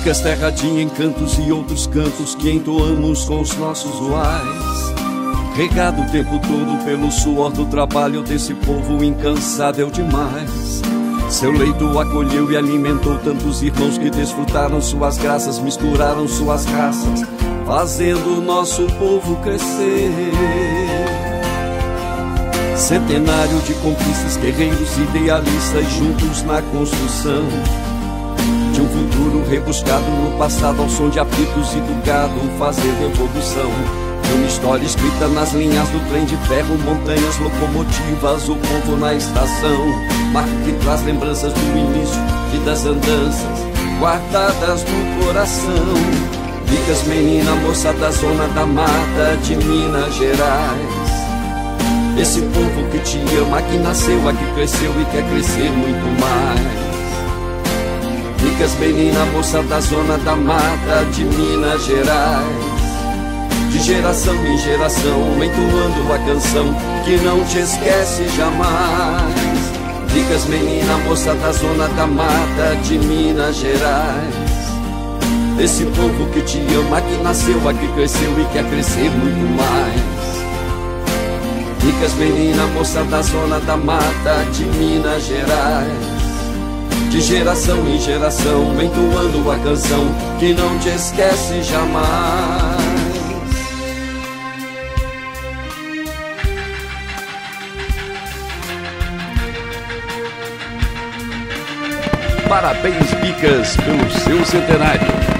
Bicas, terra de encantos e outros cantos que entoamos com os nossos uais, regado o tempo todo pelo suor do trabalho desse povo incansável demais. Seu leito acolheu e alimentou tantos irmãos que desfrutaram suas graças, misturaram suas raças, fazendo o nosso povo crescer. Centenário de conquistas, guerreiros idealistas juntos na construção de um futuro rebuscado no passado, ao som de apitos e do gado fazendo evolução. De uma história escrita nas linhas do trem de ferro, montanhas, locomotivas, o povo na estação, marco que traz lembranças do início e das andanças guardadas no coração. Bicas, menina, moça da zona da mata de Minas Gerais, esse povo que te ama, que nasceu, aqui cresceu e quer crescer muito mais. Bicas, menina, moça da zona da mata de Minas Gerais, de geração em geração, entoando a canção que não te esquece jamais. Bicas, menina, moça da zona da mata de Minas Gerais, esse povo que te ama, que nasceu, aqui cresceu e quer crescer muito mais. Bicas, menina, moça da zona da mata de Minas Gerais, de geração em geração, entoando a canção que não te esquece jamais. Parabéns, Bicas, pelo seu centenário.